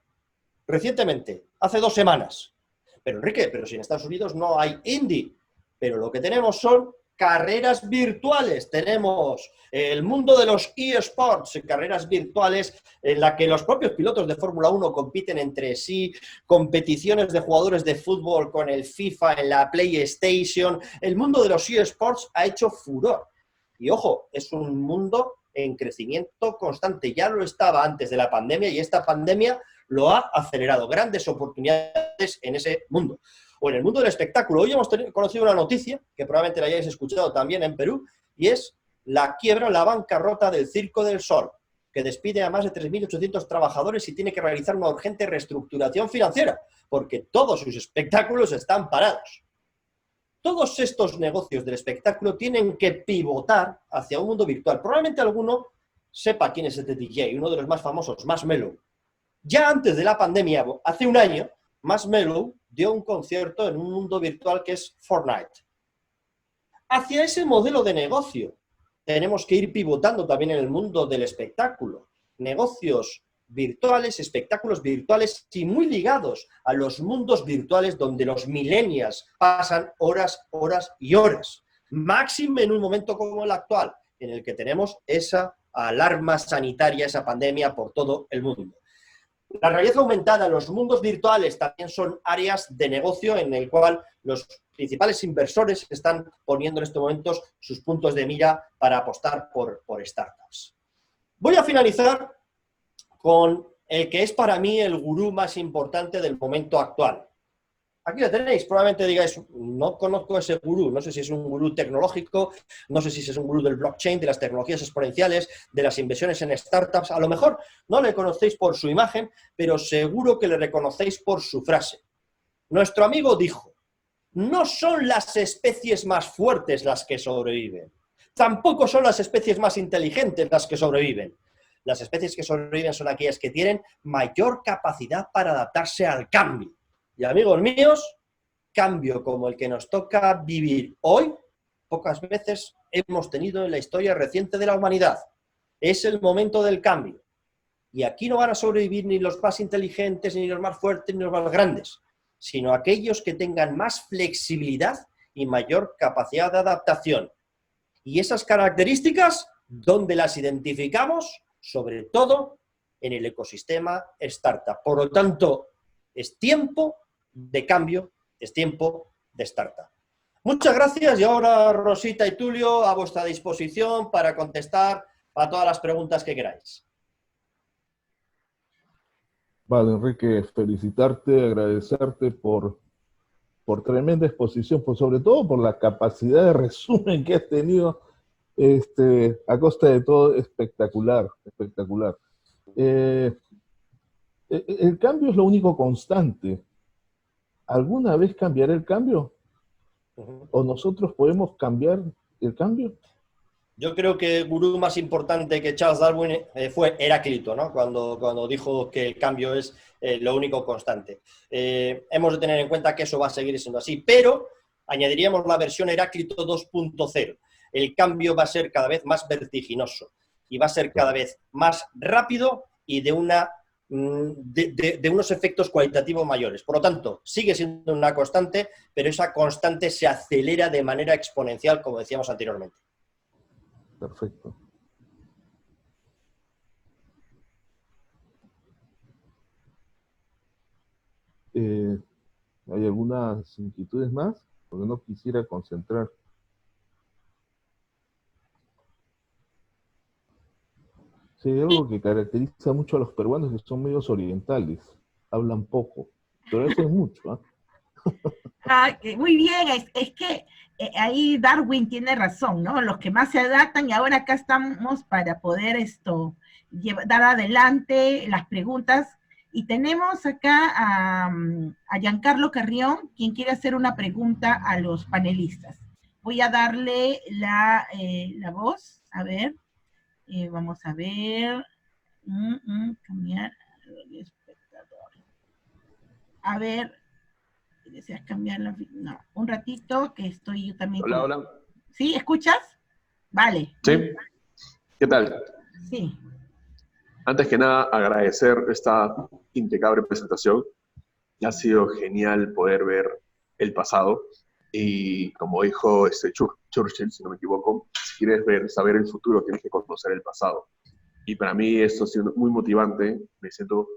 recientemente, hace 2 semanas. Pero Enrique, pero si en Estados Unidos no hay Indy, pero lo que tenemos son carreras virtuales. Tenemos el mundo de los eSports, carreras virtuales en la que los propios pilotos de Fórmula 1 compiten entre sí, competiciones de jugadores de fútbol con el FIFA en la PlayStation. El mundo de los eSports ha hecho furor. Y ojo, es un mundo en crecimiento constante. Ya lo estaba antes de la pandemia y esta pandemia lo ha acelerado. Grandes oportunidades en ese mundo. O en el mundo del espectáculo. Hoy hemos conocido una noticia, que probablemente la hayáis escuchado también en Perú, y es la quiebra, la bancarrota del Circo del Sol, que despide a más de 3.800 trabajadores y tiene que realizar una urgente reestructuración financiera, porque todos sus espectáculos están parados. Todos estos negocios del espectáculo tienen que pivotar hacia un mundo virtual. Probablemente alguno sepa quién es este DJ, uno de los más famosos, Marshmello. Ya antes de la pandemia, hace un año, Marshmello dio un concierto en un mundo virtual que es Fortnite. Hacia ese modelo de negocio tenemos que ir pivotando también en el mundo del espectáculo. Negocios virtuales, espectáculos virtuales y muy ligados a los mundos virtuales donde los millennials pasan horas, horas y horas. Máxime en un momento como el actual, en el que tenemos esa alarma sanitaria, esa pandemia por todo el mundo. La realidad aumentada, los mundos virtuales también son áreas de negocio en el cual los principales inversores están poniendo en estos momentos sus puntos de mira para apostar por startups. Voy a finalizar con el que es para mí el gurú más importante del momento actual. Aquí lo tenéis, probablemente digáis, no conozco ese gurú, no sé si es un gurú tecnológico, no sé si es un gurú del blockchain, de las tecnologías exponenciales, de las inversiones en startups, a lo mejor no le conocéis por su imagen, pero seguro que le reconocéis por su frase. Nuestro amigo dijo, no son las especies más fuertes las que sobreviven, tampoco son las especies más inteligentes las que sobreviven. Las especies que sobreviven son aquellas que tienen mayor capacidad para adaptarse al cambio. Y amigos míos, cambio como el que nos toca vivir hoy, pocas veces hemos tenido en la historia reciente de la humanidad. Es el momento del cambio. Y aquí no van a sobrevivir ni los más inteligentes, ni los más fuertes, ni los más grandes, sino aquellos que tengan más flexibilidad y mayor capacidad de adaptación. Y esas características, ¿dónde las identificamos? Sobre todo en el ecosistema startup. Por lo tanto, es tiempo de cambio, es tiempo de startup. Muchas gracias y ahora Rosita y Tulio a vuestra disposición para contestar a todas las preguntas que queráis. Vale, Enrique, felicitarte, agradecerte por tremenda exposición, sobre todo por la capacidad de resumen que has tenido a costa de todo, espectacular, espectacular. El cambio es lo único constante. ¿Alguna vez cambiará el cambio? ¿O nosotros podemos cambiar el cambio? Yo creo que el gurú más importante que Charles Darwin fue Heráclito, ¿no? Cuando dijo que el cambio es lo único constante. Hemos de tener en cuenta que eso va a seguir siendo así, pero añadiríamos la versión Heráclito 2.0. El cambio va a ser cada vez más vertiginoso y va a ser cada vez más rápido y de unos efectos cualitativos mayores. Por lo tanto, sigue siendo una constante, pero esa constante se acelera de manera exponencial, como decíamos anteriormente. Perfecto. ¿Hay algunas inquietudes más? Porque no quisiera concentrar. Sí, hay algo que caracteriza mucho a los peruanos, que son medios orientales, hablan poco, pero hacen mucho, ¿ah? Muy bien, es que ahí Darwin tiene razón, ¿no? Los que más se adaptan, y ahora acá estamos para poder dar adelante las preguntas. Y tenemos acá a Giancarlo Carrión, quien quiere hacer una pregunta a los panelistas. Voy a darle la voz, a ver, vamos a ver, cambiar espectador. A ver, ¿deseas cambiar la? No, un ratito, que estoy yo también. Hola, hola. ¿Sí? ¿Escuchas? Vale. Sí. ¿Qué tal? Sí. Antes que nada, agradecer esta impecable presentación. Ha sido genial poder ver el pasado. Y como dijo Churchill, si no me equivoco, si quieres saber el futuro, tienes que conocer el pasado. Y para mí esto ha sido muy motivante. Me siento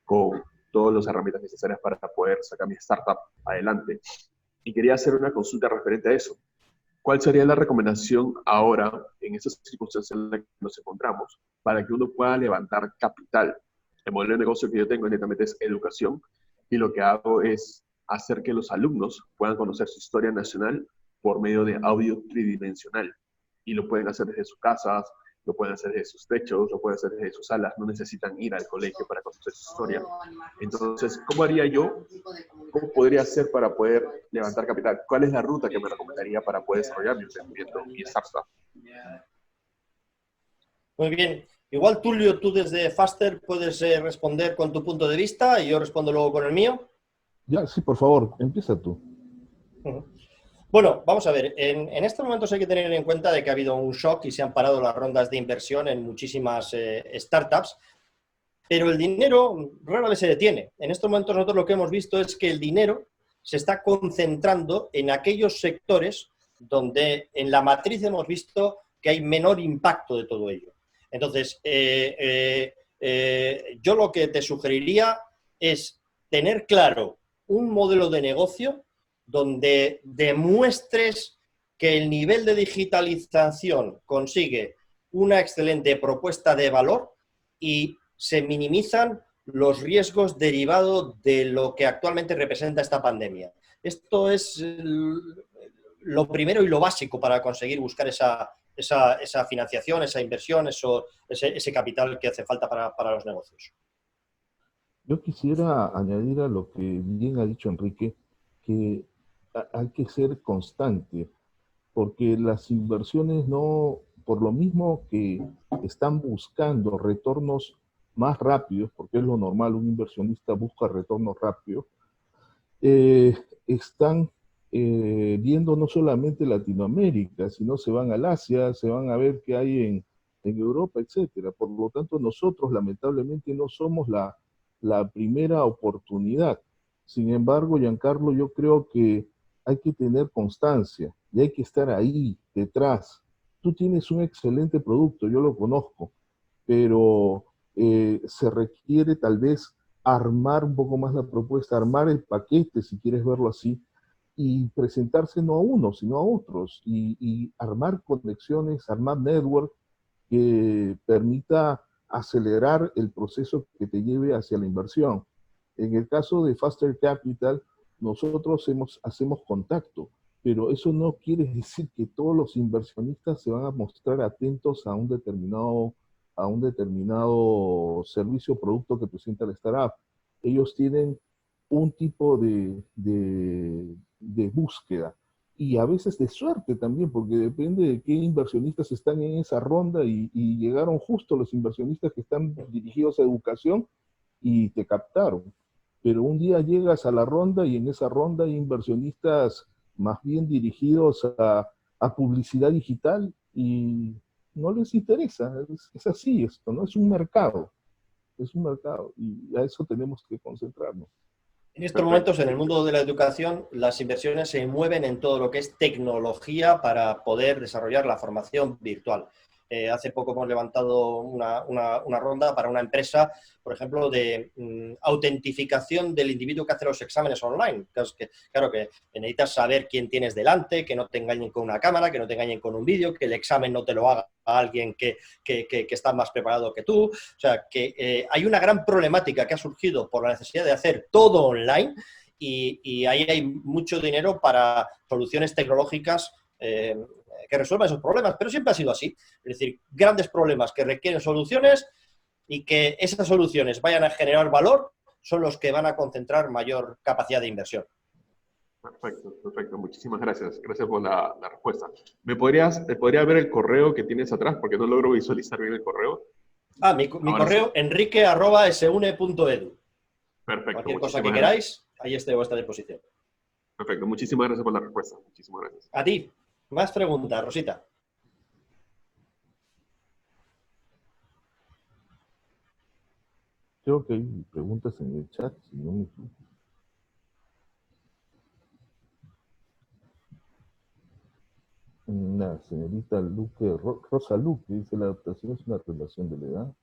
con todas las herramientas necesarias para poder sacar mi startup adelante. Y quería hacer una consulta referente a eso. ¿Cuál sería la recomendación ahora, en estas circunstancias en las que nos encontramos, para que uno pueda levantar capital? El modelo de negocio que yo tengo netamente es educación, y lo que hago es hacer que los alumnos puedan conocer su historia nacional por medio de audio tridimensional. Y lo pueden hacer desde sus casas, lo pueden hacer desde sus techos, lo pueden hacer desde sus salas, no necesitan ir al colegio para conocer su historia. Entonces, ¿cómo haría yo? ¿Cómo podría hacer para poder levantar capital? ¿Cuál es la ruta que me recomendaría para poder desarrollar mi emprendimiento, mi startup? Muy bien. Igual, Tulio, tú desde Faster puedes responder con tu punto de vista y yo respondo luego con el mío. Ya, sí, por favor, empieza tú. Bueno, vamos a ver, en estos momentos hay que tener en cuenta de que ha habido un shock y se han parado las rondas de inversión en muchísimas startups, pero el dinero rara vez se detiene. En estos momentos nosotros lo que hemos visto es que el dinero se está concentrando en aquellos sectores donde en la matriz hemos visto que hay menor impacto de todo ello. Entonces, yo lo que te sugeriría es tener claro un modelo de negocio donde demuestres que el nivel de digitalización consigue una excelente propuesta de valor y se minimizan los riesgos derivados de lo que actualmente representa esta pandemia. Esto es lo primero y lo básico para conseguir buscar esa financiación, esa inversión, ese capital que hace falta para los negocios. Yo quisiera añadir a lo que bien ha dicho Enrique, que hay que ser constante, porque las inversiones no, por lo mismo que están buscando retornos más rápidos, porque es lo normal, un inversionista busca retornos rápidos, están viendo no solamente Latinoamérica, sino se van al Asia, se van a ver qué hay en Europa, etcétera. Por lo tanto, nosotros lamentablemente no somos la primera oportunidad. Sin embargo, Giancarlo, yo creo que hay que tener constancia y hay que estar ahí, detrás. Tú tienes un excelente producto, yo lo conozco, pero se requiere tal vez armar un poco más la propuesta, armar el paquete, si quieres verlo así, y presentarse no a uno, sino a otros, y armar conexiones, armar network que permita acelerar el proceso que te lleve hacia la inversión. En el caso de Faster Capital, nosotros hacemos contacto, pero eso no quiere decir que todos los inversionistas se van a mostrar atentos a un determinado servicio o producto que presenta la startup. Ellos tienen un tipo de búsqueda y a veces de suerte también, porque depende de qué inversionistas están en esa ronda y llegaron justo los inversionistas que están dirigidos a educación y te captaron. Pero un día llegas a la ronda y en esa ronda hay inversionistas más bien dirigidos a publicidad digital y no les interesa. Es así esto, ¿no? Es un mercado y a eso tenemos que concentrarnos. En estos momentos, en el mundo de la educación, las inversiones se mueven en todo lo que es tecnología para poder desarrollar la formación virtual. Hace poco hemos levantado una ronda para una empresa, por ejemplo, de autentificación del individuo que hace los exámenes online. Claro que necesitas saber quién tienes delante, que no te engañen con una cámara, que no te engañen con un vídeo, que el examen no te lo haga alguien que está más preparado que tú. O sea, que hay una gran problemática que ha surgido por la necesidad de hacer todo online y ahí hay mucho dinero para soluciones tecnológicas que resuelvan esos problemas, pero siempre ha sido así. Es decir, grandes problemas que requieren soluciones y que esas soluciones vayan a generar valor son los que van a concentrar mayor capacidad de inversión. Perfecto, perfecto. Muchísimas gracias. Gracias por la respuesta. ¿Me podría ver el correo que tienes atrás? Porque no logro visualizar bien el correo. Mi correo, sí. enrique@sune.edu. Perfecto. Cualquier cosa que queráis, ahí estoy a vuestra disposición. Perfecto. Muchísimas gracias por la respuesta. Muchísimas gracias. A ti. Más preguntas, Rosita. Creo que hay preguntas en el chat, si no me equivoco. La señorita Rosa Luque dice: ¿la adaptación es una relación de la edad?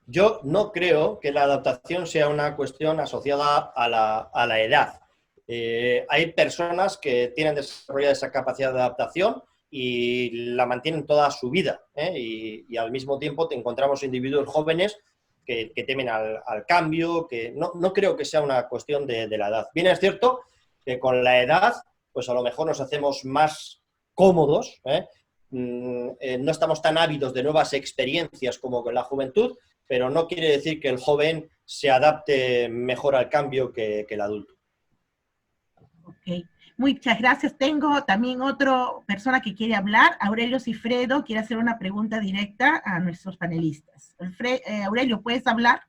Yo no creo que la adaptación sea una cuestión asociada a la edad. Hay personas que tienen desarrollada esa capacidad de adaptación y la mantienen toda su vida, y al mismo tiempo te encontramos individuos jóvenes que temen al cambio, que no creo que sea una cuestión de la edad. Bien, es cierto que con la edad, pues a lo mejor nos hacemos más cómodos, no estamos tan ávidos de nuevas experiencias como con la juventud, pero no quiere decir que el joven se adapte mejor al cambio que el adulto. Ok, muchas gracias. Tengo también otra persona que quiere hablar. Aurelio Cifredo quiere hacer una pregunta directa a nuestros panelistas. Aurelio, ¿puedes hablar?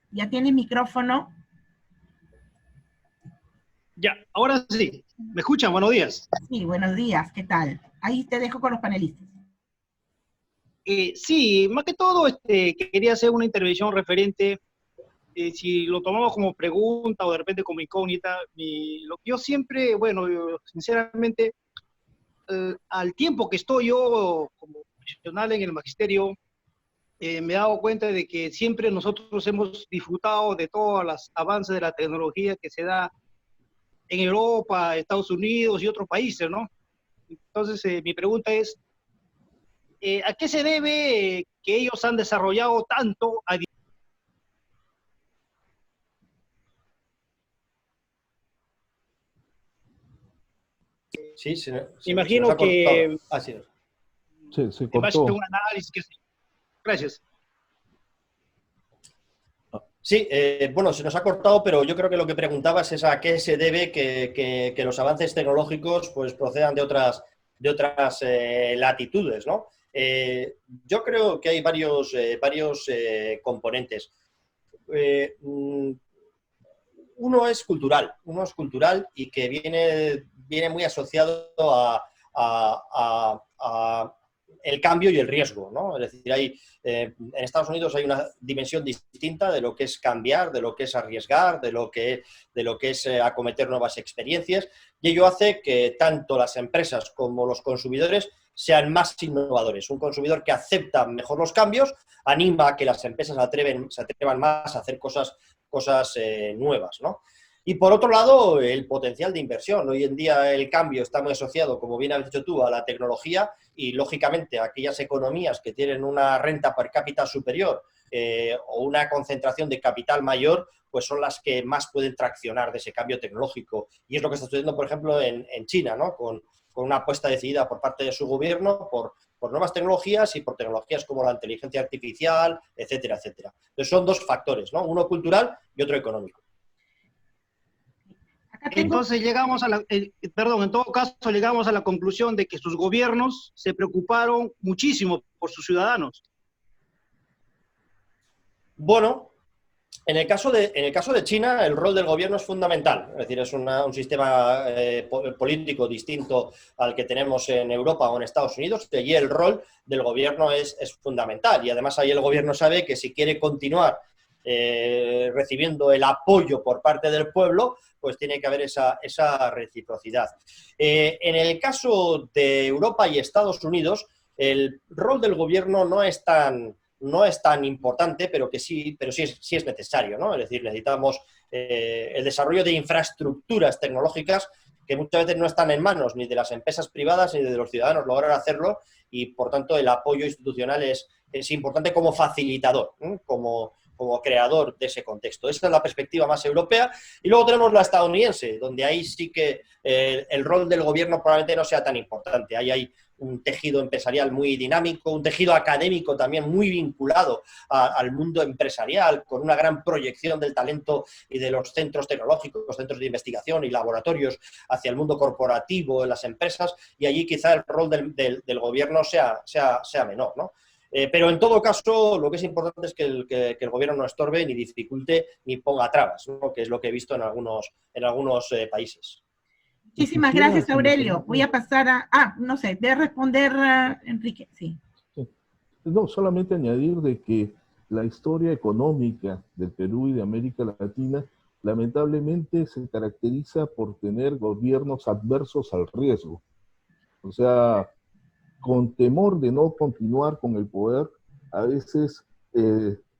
Ya tienes micrófono. Ya, ahora sí. ¿Me escuchan? Buenos días. Sí, buenos días. ¿Qué tal? Ahí te dejo con los panelistas. Sí, más que todo quería hacer una intervención referente, si lo tomamos como pregunta o de repente como incógnita, lo que yo siempre, bueno, yo, sinceramente, al tiempo que estoy yo como profesional en el magisterio, me he dado cuenta de que siempre nosotros hemos disfrutado de todos los avances de la tecnología que se da en Europa, Estados Unidos y otros países, ¿no? Entonces, mi pregunta es, ¿a qué se debe que ellos han desarrollado tanto? Sí, imagino que... Así es. Se cortó. Un análisis que... Gracias. Sí, bueno, se nos ha cortado, pero yo creo que lo que preguntabas es a qué se debe que los avances tecnológicos pues, procedan de otras latitudes, ¿no? Yo creo que hay varios componentes. Uno es cultural y que viene muy asociado a el cambio y el riesgo, ¿no? Es decir, en Estados Unidos hay una dimensión distinta de lo que es cambiar, de lo que es arriesgar, de lo que es acometer nuevas experiencias, y ello hace que tanto las empresas como los consumidores sean más innovadores. Un consumidor que acepta mejor los cambios anima a que las empresas se atrevan más a hacer cosas nuevas, ¿no? Y por otro lado, el potencial de inversión. Hoy en día el cambio está muy asociado, como bien has dicho tú, a la tecnología y, lógicamente, aquellas economías que tienen una renta per cápita superior o una concentración de capital mayor, pues son las que más pueden traccionar de ese cambio tecnológico. Y es lo que está sucediendo, por ejemplo, en China, ¿no? Con una apuesta decidida por parte de su gobierno por nuevas tecnologías y por tecnologías como la inteligencia artificial, etcétera, etcétera. Entonces son dos factores, ¿no? Uno cultural y otro económico. Entonces llegamos en todo caso llegamos a la conclusión de que sus gobiernos se preocuparon muchísimo por sus ciudadanos. Bueno, en el caso de China, el rol del gobierno es fundamental. Es decir, es un sistema político distinto al que tenemos en Europa o en Estados Unidos, y allí el rol del gobierno es fundamental. Y además ahí el gobierno sabe que si quiere continuar recibiendo el apoyo por parte del pueblo, pues tiene que haber esa reciprocidad. En el caso de Europa y Estados Unidos, el rol del gobierno no es tan importante, pero sí es necesario, ¿no? Es decir, necesitamos el desarrollo de infraestructuras tecnológicas que muchas veces no están en manos ni de las empresas privadas ni de los ciudadanos lograr hacerlo, y por tanto el apoyo institucional es importante como facilitador, ¿eh? como creador de ese contexto. Esa es la perspectiva más europea. Y luego tenemos la estadounidense, donde ahí sí que el rol del gobierno probablemente no sea tan importante. Ahí hay un tejido empresarial muy dinámico, un tejido académico también muy vinculado al mundo empresarial, con una gran proyección del talento y de los centros tecnológicos, los centros de investigación y laboratorios hacia el mundo corporativo en las empresas, y allí quizá el rol del gobierno sea menor, ¿no? Pero en todo caso, lo que es importante es que el gobierno no estorbe, ni dificulte, ni ponga trabas, ¿no? Que es lo que he visto en algunos países. Muchísimas gracias, Aurelio. Voy a pasar no sé, de responder, Enrique, sí. No, solamente añadir de que la historia económica del Perú y de América Latina lamentablemente se caracteriza por tener gobiernos adversos al riesgo. O sea, con temor de no continuar con el poder, a veces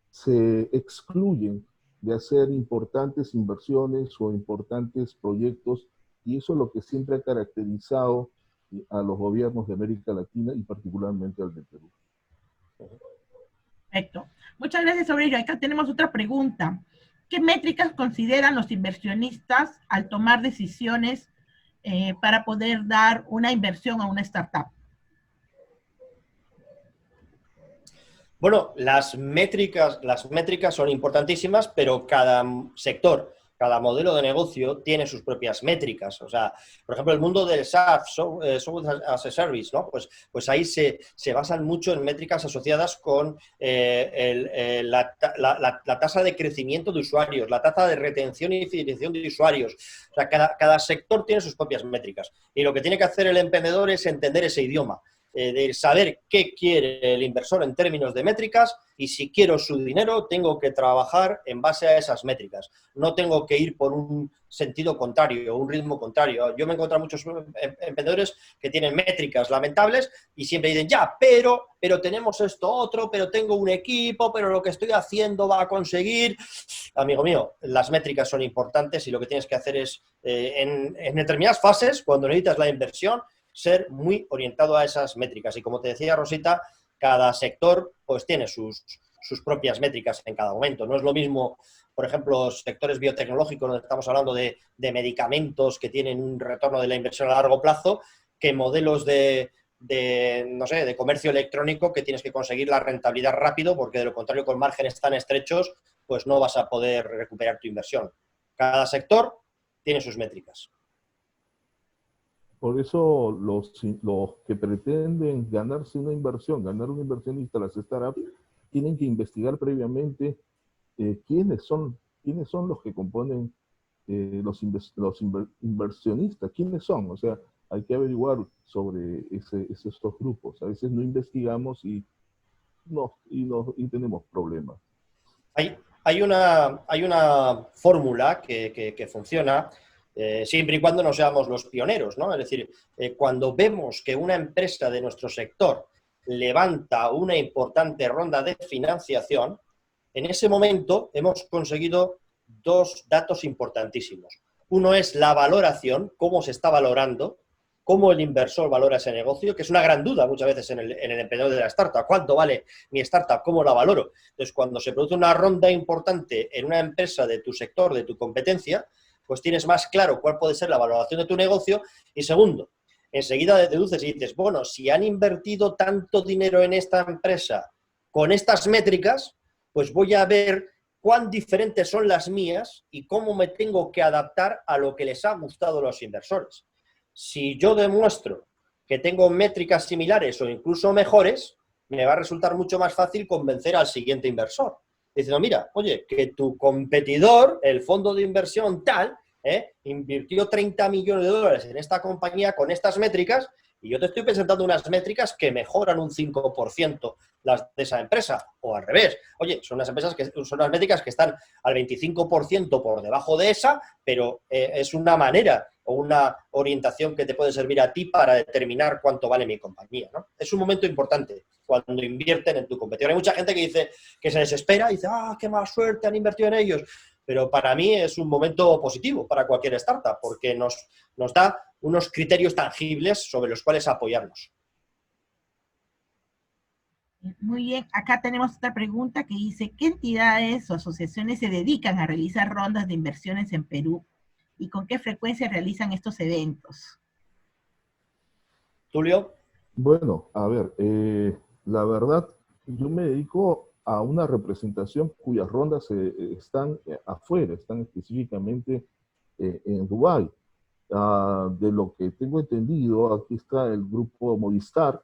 se excluyen de hacer importantes inversiones o importantes proyectos, y eso es lo que siempre ha caracterizado a los gobiernos de América Latina y particularmente al de Perú. Perfecto. Muchas gracias, Aurelio. Acá tenemos otra pregunta. ¿Qué métricas consideran los inversionistas al tomar decisiones para poder dar una inversión a una startup? Bueno, las métricas son importantísimas, pero cada sector, cada modelo de negocio tiene sus propias métricas. O sea, por ejemplo, el mundo del SaaS, Software as a Service, ¿no? Pues ahí se basan mucho en métricas asociadas con la tasa de crecimiento de usuarios, la tasa de retención y fidelización de usuarios. O sea, cada sector tiene sus propias métricas. Y lo que tiene que hacer el emprendedor es entender ese idioma, de saber qué quiere el inversor en términos de métricas, y si quiero su dinero tengo que trabajar en base a esas métricas. No tengo que ir por un sentido contrario, un ritmo contrario. Yo me he encontrado muchos emprendedores que tienen métricas lamentables y siempre dicen, ya, pero tenemos esto otro, pero tengo un equipo, pero lo que estoy haciendo va a conseguir. Amigo mío, las métricas son importantes y lo que tienes que hacer es, en determinadas fases, cuando necesitas la inversión, ser muy orientado a esas métricas. Y como te decía Rosita, cada sector pues tiene sus propias métricas en cada momento. No es lo mismo, por ejemplo, sectores biotecnológicos, donde estamos hablando de medicamentos que tienen un retorno de la inversión a largo plazo, que modelos de comercio electrónico, que tienes que conseguir la rentabilidad rápido, porque de lo contrario, con márgenes tan estrechos, pues no vas a poder recuperar tu inversión. Cada sector tiene sus métricas. Por eso los que pretenden ganarse una inversión, ganar un inversionista, las startups, tienen que investigar previamente quiénes son los que componen los inversionistas, quiénes son. O sea, hay que averiguar sobre esos grupos. A veces no investigamos y tenemos problemas. Hay una fórmula que funciona, siempre y cuando no seamos los pioneros, ¿no? Es decir, cuando vemos que una empresa de nuestro sector levanta una importante ronda de financiación, en ese momento hemos conseguido dos datos importantísimos. Uno es la valoración, cómo se está valorando, cómo el inversor valora ese negocio, que es una gran duda muchas veces en el emprendedor de la startup. ¿Cuánto vale mi startup? ¿Cómo la valoro? Entonces, cuando se produce una ronda importante en una empresa de tu sector, de tu competencia, pues tienes más claro cuál puede ser la valoración de tu negocio. Y segundo, enseguida deduces y dices, bueno, si han invertido tanto dinero en esta empresa con estas métricas, pues voy a ver cuán diferentes son las mías y cómo me tengo que adaptar a lo que les ha gustado a los inversores. Si yo demuestro que tengo métricas similares o incluso mejores, me va a resultar mucho más fácil convencer al siguiente inversor. diciendo, mira, oye, que tu competidor, el fondo de inversión tal, invirtió 30 millones de dólares en esta compañía con estas métricas y yo te estoy presentando unas métricas que mejoran un 5% las de esa empresa, o al revés. Oye, son unas métricas que están al 25% por debajo de esa, pero es una manera o una orientación que te puede servir a ti para determinar cuánto vale mi compañía, ¿no? Es un momento importante cuando invierten en tu competidor. Hay mucha gente que dice que se desespera y dice, qué mala suerte, han invertido en ellos. Pero para mí es un momento positivo para cualquier startup, porque nos da unos criterios tangibles sobre los cuales apoyarnos. Muy bien, acá tenemos otra pregunta que dice, ¿qué entidades o asociaciones se dedican a realizar rondas de inversiones en Perú? ¿Y con qué frecuencia realizan estos eventos? Tulio. Bueno, a ver, la verdad, yo me dedico a una representación cuyas rondas están afuera, están específicamente en Dubái. De lo que tengo entendido, aquí está el grupo Movistar,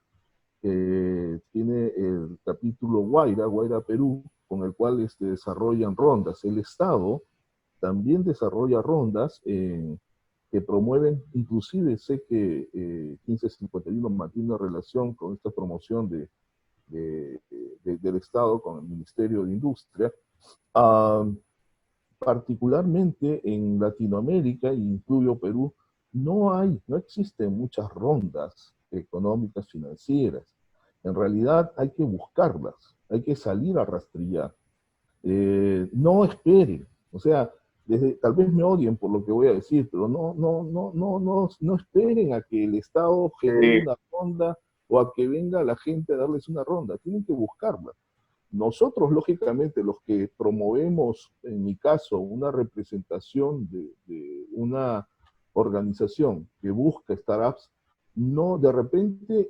que tiene el capítulo Guaira Perú, con el cual desarrollan rondas. El Estado también desarrolla rondas que promueven, inclusive sé que 1551 mantiene una relación con esta promoción del Estado con el Ministerio de Industria. Particularmente en Latinoamérica, incluyo Perú, no existen muchas rondas económicas financieras. En realidad hay que buscarlas, hay que salir a rastrillar. No esperen, o sea, tal vez me odien por lo que voy a decir, pero no esperen a que el Estado genere una ronda o a que venga la gente a darles una ronda, tienen que buscarla. Nosotros, lógicamente, los que promovemos, en mi caso, una representación de una organización que busca startups, no, de repente,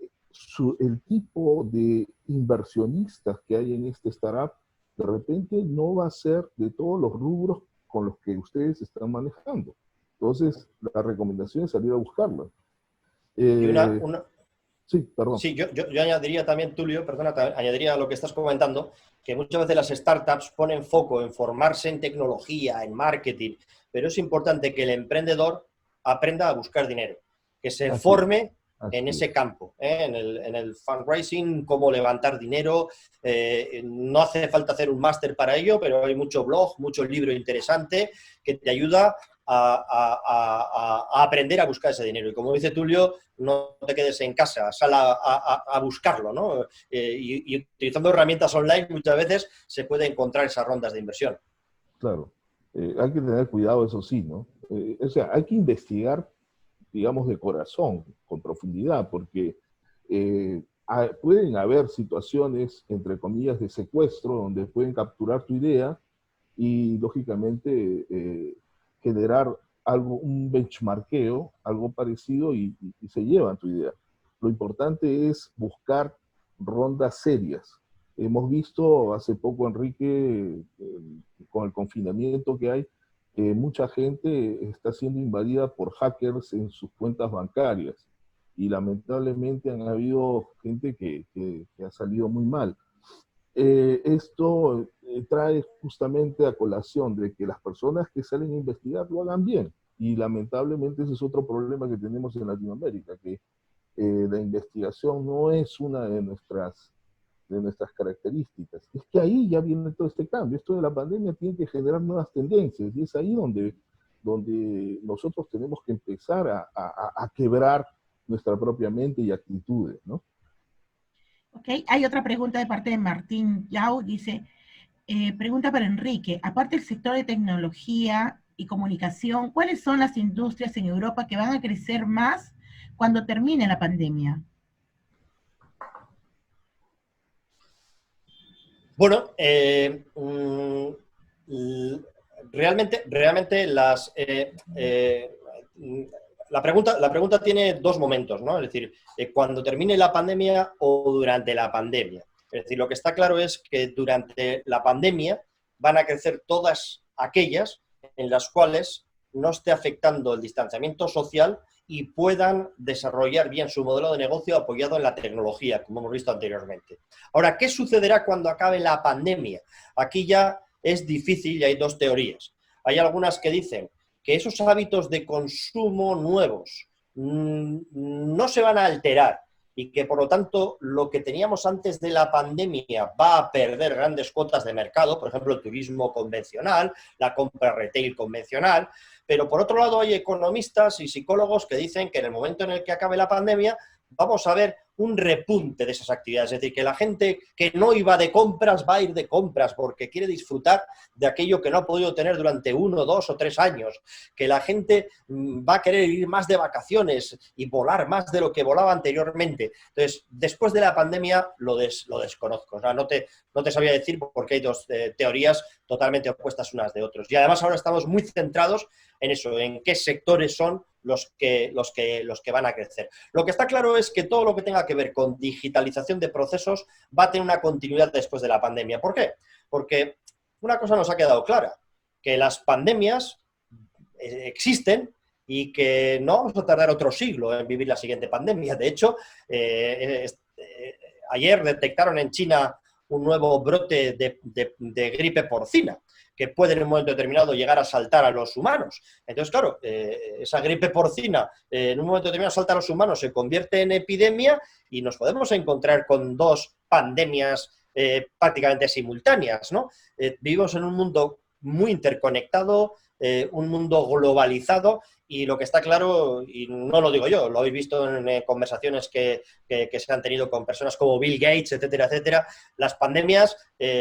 el tipo de inversionistas que hay en este startup, de repente no va a ser de todos los rubros con los que ustedes están manejando. Entonces, la recomendación es salir a buscarla. Sí, perdón. Sí, yo añadiría también, Tulio, perdona, añadiría a lo que estás comentando, que muchas veces las startups ponen foco en formarse en tecnología, en marketing, pero es importante que el emprendedor aprenda a buscar dinero, que se forme en ese campo, en el fundraising, cómo levantar dinero. No hace falta hacer un máster para ello, pero hay mucho blog, mucho libro interesante que te ayuda a aprender a buscar ese dinero. Y como dice Tulio, no te quedes en casa, sal a buscarlo, ¿no? Y utilizando herramientas online muchas veces se puede encontrar esas rondas de inversión. Claro, hay que tener cuidado, eso sí, ¿no? O sea, hay que investigar, digamos, de corazón, con profundidad, porque pueden haber situaciones, entre comillas, de secuestro, donde pueden capturar tu idea y, lógicamente, generar un benchmarkeo, algo parecido, y se llevan tu idea. Lo importante es buscar rondas serias. Hemos visto hace poco, Enrique, con el confinamiento que hay, que mucha gente está siendo invadida por hackers en sus cuentas bancarias. Y lamentablemente han habido gente que ha salido muy mal. Esto trae justamente a colación de que las personas que salen a investigar lo hagan bien. Y lamentablemente ese es otro problema que tenemos en Latinoamérica, que la investigación no es una de nuestras características. Es que ahí ya viene todo este cambio. Esto de la pandemia tiene que generar nuevas tendencias y es ahí donde nosotros tenemos que empezar a quebrar nuestra propia mente y actitudes, ¿no? Ok, hay otra pregunta de parte de Martín Yao, dice, pregunta para Enrique, aparte del sector de tecnología y comunicación, ¿cuáles son las industrias en Europa que van a crecer más cuando termine la pandemia? Bueno, realmente la pregunta tiene dos momentos, ¿no? Es decir, cuando termine la pandemia o durante la pandemia. Es decir, lo que está claro es que durante la pandemia van a crecer todas aquellas en las cuales no esté afectando el distanciamiento social y puedan desarrollar bien su modelo de negocio apoyado en la tecnología, como hemos visto anteriormente. Ahora, ¿qué sucederá cuando acabe la pandemia? Aquí ya es difícil y hay dos teorías. Hay algunas que dicen que esos hábitos de consumo nuevos no se van a alterar y que, por lo tanto, lo que teníamos antes de la pandemia va a perder grandes cuotas de mercado, por ejemplo, el turismo convencional, la compra retail convencional, pero por otro lado hay economistas y psicólogos que dicen que en el momento en el que acabe la pandemia vamos a ver un repunte de esas actividades, es decir, que la gente que no iba de compras va a ir de compras porque quiere disfrutar de aquello que no ha podido tener durante 1, 2 o 3 años, que la gente va a querer ir más de vacaciones y volar más de lo que volaba anteriormente. Entonces, después de la pandemia lo desconozco, o sea, no te sabría decir porque hay dos teorías totalmente opuestas unas de otras. Y además ahora estamos muy centrados en eso, en qué sectores son los que van a crecer. Lo que está claro es que todo lo que tenga que ver con digitalización de procesos va a tener una continuidad después de la pandemia. ¿Por qué? Porque una cosa nos ha quedado clara, que las pandemias existen y que no vamos a tardar otro siglo en vivir la siguiente pandemia. De hecho, ayer detectaron en China un nuevo brote de gripe porcina, que puede en un momento determinado llegar a saltar a los humanos. Entonces, claro, esa gripe porcina en un momento determinado salta a los humanos, se convierte en epidemia y nos podemos encontrar con dos pandemias prácticamente simultáneas, ¿no? Vivimos en un mundo muy interconectado, un mundo globalizado, y lo que está claro, y no lo digo yo, lo habéis visto en conversaciones que se han tenido con personas como Bill Gates, etcétera, etcétera, las pandemias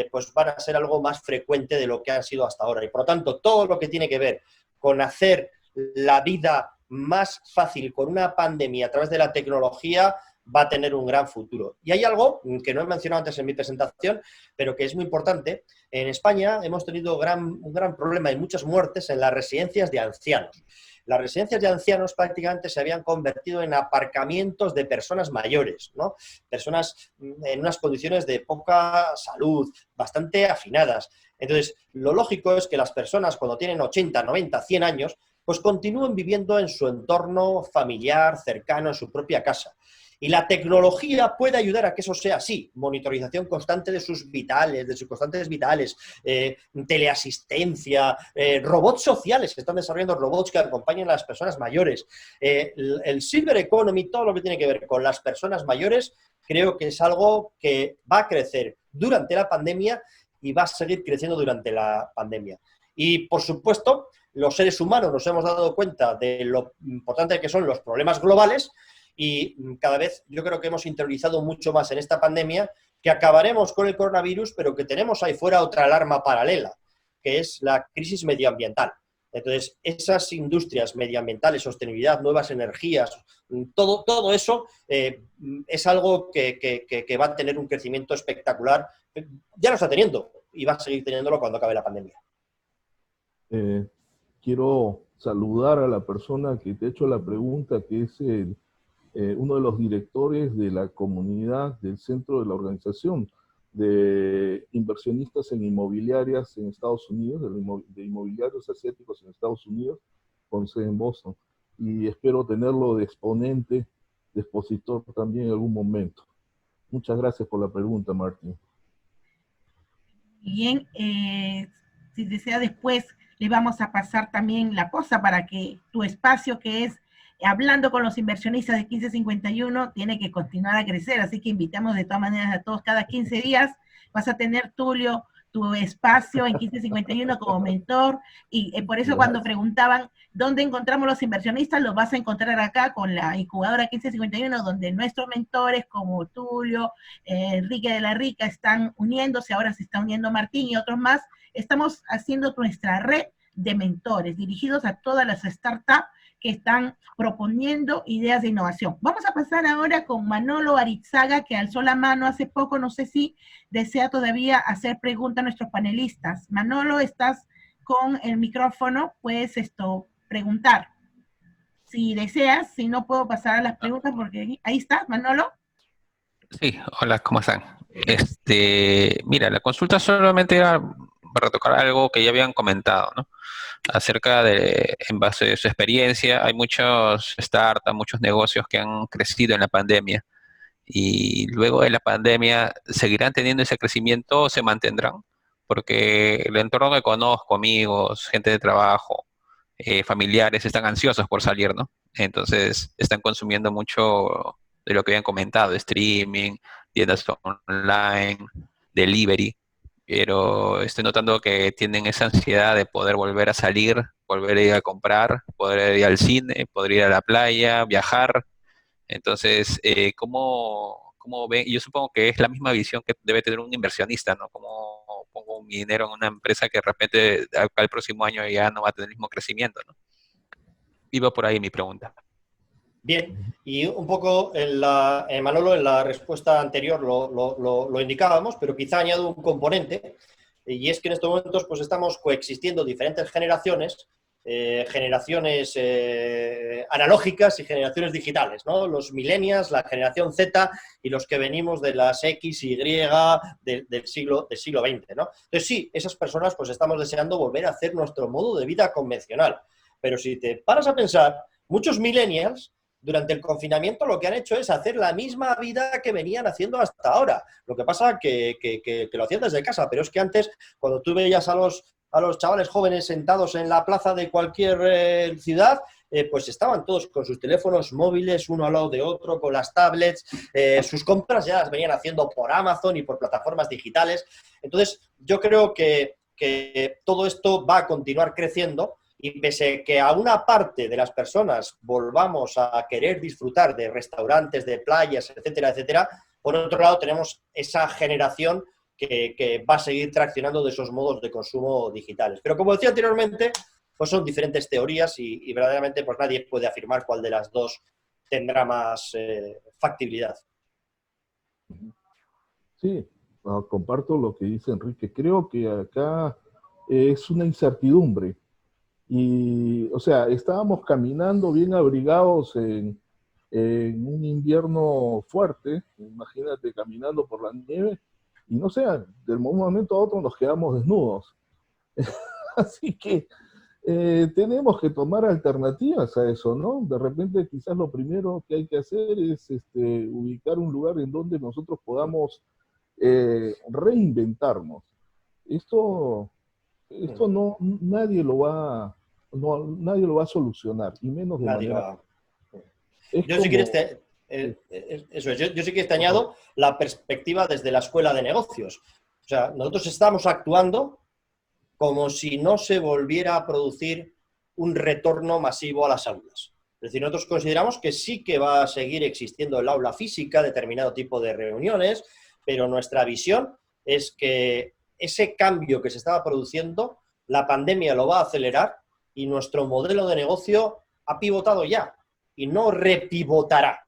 pues van a ser algo más frecuente de lo que han sido hasta ahora. Y por lo tanto, todo lo que tiene que ver con hacer la vida más fácil con una pandemia a través de la tecnología va a tener un gran futuro. Y hay algo que no he mencionado antes en mi presentación, pero que es muy importante. En España hemos tenido un gran problema y muchas muertes en las residencias de ancianos. Las residencias de ancianos prácticamente se habían convertido en aparcamientos de personas mayores, ¿no? Personas en unas condiciones de poca salud, bastante afinadas. Entonces, lo lógico es que las personas cuando tienen 80, 90, 100 años, pues continúen viviendo en su entorno familiar, cercano, en su propia casa. Y la tecnología puede ayudar a que eso sea así. Monitorización constante de sus vitales, de sus constantes vitales, teleasistencia, robots sociales, que están desarrollando robots que acompañen a las personas mayores. El Silver Economy, todo lo que tiene que ver con las personas mayores, creo que es algo que va a crecer durante la pandemia y va a seguir creciendo durante la pandemia. Y, por supuesto, los seres humanos nos hemos dado cuenta de lo importante que son los problemas globales. Y cada vez yo creo que hemos interiorizado mucho más en esta pandemia, que acabaremos con el coronavirus, pero que tenemos ahí fuera otra alarma paralela, que es la crisis medioambiental. Entonces, esas industrias medioambientales, sostenibilidad, nuevas energías, todo eso es algo que va a tener un crecimiento espectacular. Ya lo está teniendo y va a seguir teniéndolo cuando acabe la pandemia. Quiero saludar a la persona que te ha hecho la pregunta, que es uno de los directores de la comunidad del centro de la organización de inversionistas en inmobiliarias en Estados Unidos, de inmobiliarios asiáticos en Estados Unidos, con sede en Boston. Y espero tenerlo de exponente, de expositor también en algún momento. Muchas gracias por la pregunta, Martín. Bien, si desea después le vamos a pasar también la cosa para que tu espacio, que es Hablando con los Inversionistas de 1551, tiene que continuar a crecer, así que invitamos de todas maneras a todos. Cada 15 días vas a tener, Tulio, tu espacio en 1551 como mentor, y por eso cuando preguntaban dónde encontramos los inversionistas, los vas a encontrar acá con la incubadora 1551, donde nuestros mentores como Tulio, Enrique de la Rica están uniéndose, ahora se está uniendo Martín y otros más. Estamos haciendo nuestra red de mentores dirigidos a todas las startups que están proponiendo ideas de innovación. Vamos a pasar ahora con Manolo Arizaga, que alzó la mano hace poco. No sé si desea todavía hacer preguntas a nuestros panelistas. Manolo, estás con el micrófono, puedes preguntar. Si deseas, si no puedo pasar a las preguntas, porque ahí estás, Manolo. Sí, hola, ¿cómo están? Mira, la consulta solamente era para tocar algo que ya habían comentado, ¿no? Acerca de, en base a su experiencia, hay muchos startups, muchos negocios que han crecido en la pandemia y luego de la pandemia seguirán teniendo ese crecimiento o se mantendrán, porque el entorno que conozco, amigos, gente de trabajo, familiares, están ansiosos por salir, ¿no? Entonces están consumiendo mucho de lo que habían comentado, streaming, tiendas online, delivery, pero estoy notando que tienen esa ansiedad de poder volver a salir, volver a ir a comprar, poder ir al cine, poder ir a la playa, viajar. Entonces, ¿cómo ven? Yo supongo que es la misma visión que debe tener un inversionista, ¿no? ¿Cómo pongo mi dinero en una empresa que de repente acá el próximo año ya no va a tener el mismo crecimiento, ¿no? Iba por ahí mi pregunta. Bien, y un poco Manolo, en la respuesta anterior lo indicábamos, pero quizá añado un componente, y es que en estos momentos pues estamos coexistiendo diferentes generaciones, generaciones analógicas y generaciones digitales, ¿no? Los millennials, la generación Z y los que venimos de las X, Y del siglo XX, ¿no? Entonces sí, esas personas pues estamos deseando volver a hacer nuestro modo de vida convencional, pero si te paras a pensar, muchos millennials durante el confinamiento lo que han hecho es hacer la misma vida que venían haciendo hasta ahora. Lo que pasa que lo hacían desde casa, pero es que antes, cuando tú veías a los chavales jóvenes sentados en la plaza de cualquier ciudad, pues estaban todos con sus teléfonos móviles, uno al lado de otro, con las tablets, sus compras ya las venían haciendo por Amazon y por plataformas digitales. Entonces, yo creo que todo esto va a continuar creciendo. Y pese que a una parte de las personas volvamos a querer disfrutar de restaurantes, de playas, etcétera, etcétera, por otro lado tenemos esa generación que va a seguir traccionando de esos modos de consumo digitales. Pero como decía anteriormente, pues son diferentes teorías y verdaderamente pues nadie puede afirmar cuál de las dos tendrá más factibilidad. Sí, comparto lo que dice Enrique. Creo que acá es una incertidumbre. Y, o sea, estábamos caminando bien abrigados en un invierno fuerte, imagínate caminando por la nieve, y no sé, de un momento a otro nos quedamos desnudos. Así que tenemos que tomar alternativas a eso, ¿no? De repente quizás lo primero que hay que hacer es ubicar un lugar en donde nosotros podamos reinventarnos. Esto no, nadie lo va a solucionar, y menos de manera... Yo sí que te añado la perspectiva desde la escuela de negocios. O sea, nosotros estamos actuando como si no se volviera a producir un retorno masivo a las aulas. Es decir, nosotros consideramos que sí que va a seguir existiendo el aula física, determinado tipo de reuniones, pero nuestra visión es que ese cambio que se estaba produciendo, la pandemia lo va a acelerar y nuestro modelo de negocio ha pivotado ya y no repivotará.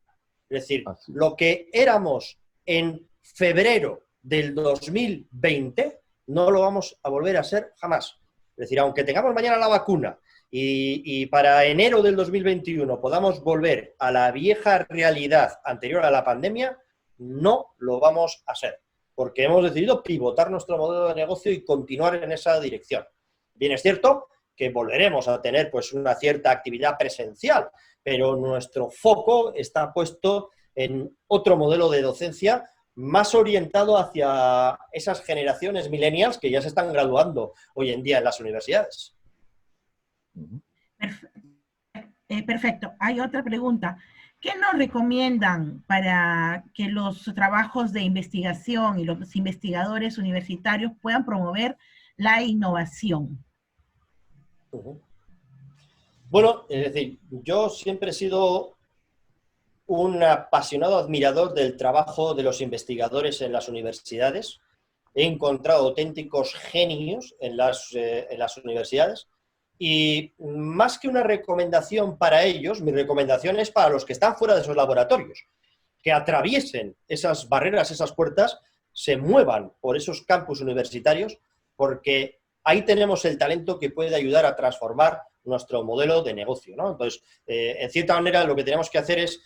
Es decir, lo que éramos en febrero del 2020 no lo vamos a volver a ser jamás. Es decir, aunque tengamos mañana la vacuna y para enero del 2021 podamos volver a la vieja realidad anterior a la pandemia, no lo vamos a hacer, porque hemos decidido pivotar nuestro modelo de negocio y continuar en esa dirección. Bien, es cierto que volveremos a tener pues una cierta actividad presencial, pero nuestro foco está puesto en otro modelo de docencia más orientado hacia esas generaciones millennials que ya se están graduando hoy en día en las universidades. Perfecto. Hay otra pregunta. ¿Qué nos recomiendan para que los trabajos de investigación y los investigadores universitarios puedan promover la innovación? Bueno, es decir, yo siempre he sido un apasionado admirador del trabajo de los investigadores en las universidades. He encontrado auténticos genios en las universidades y más que una recomendación para ellos, mi recomendación es para los que están fuera de esos laboratorios, que atraviesen esas barreras, esas puertas, se muevan por esos campus universitarios, porque ahí tenemos el talento que puede ayudar a transformar nuestro modelo de negocio, ¿no? Entonces, en cierta manera, lo que tenemos que hacer es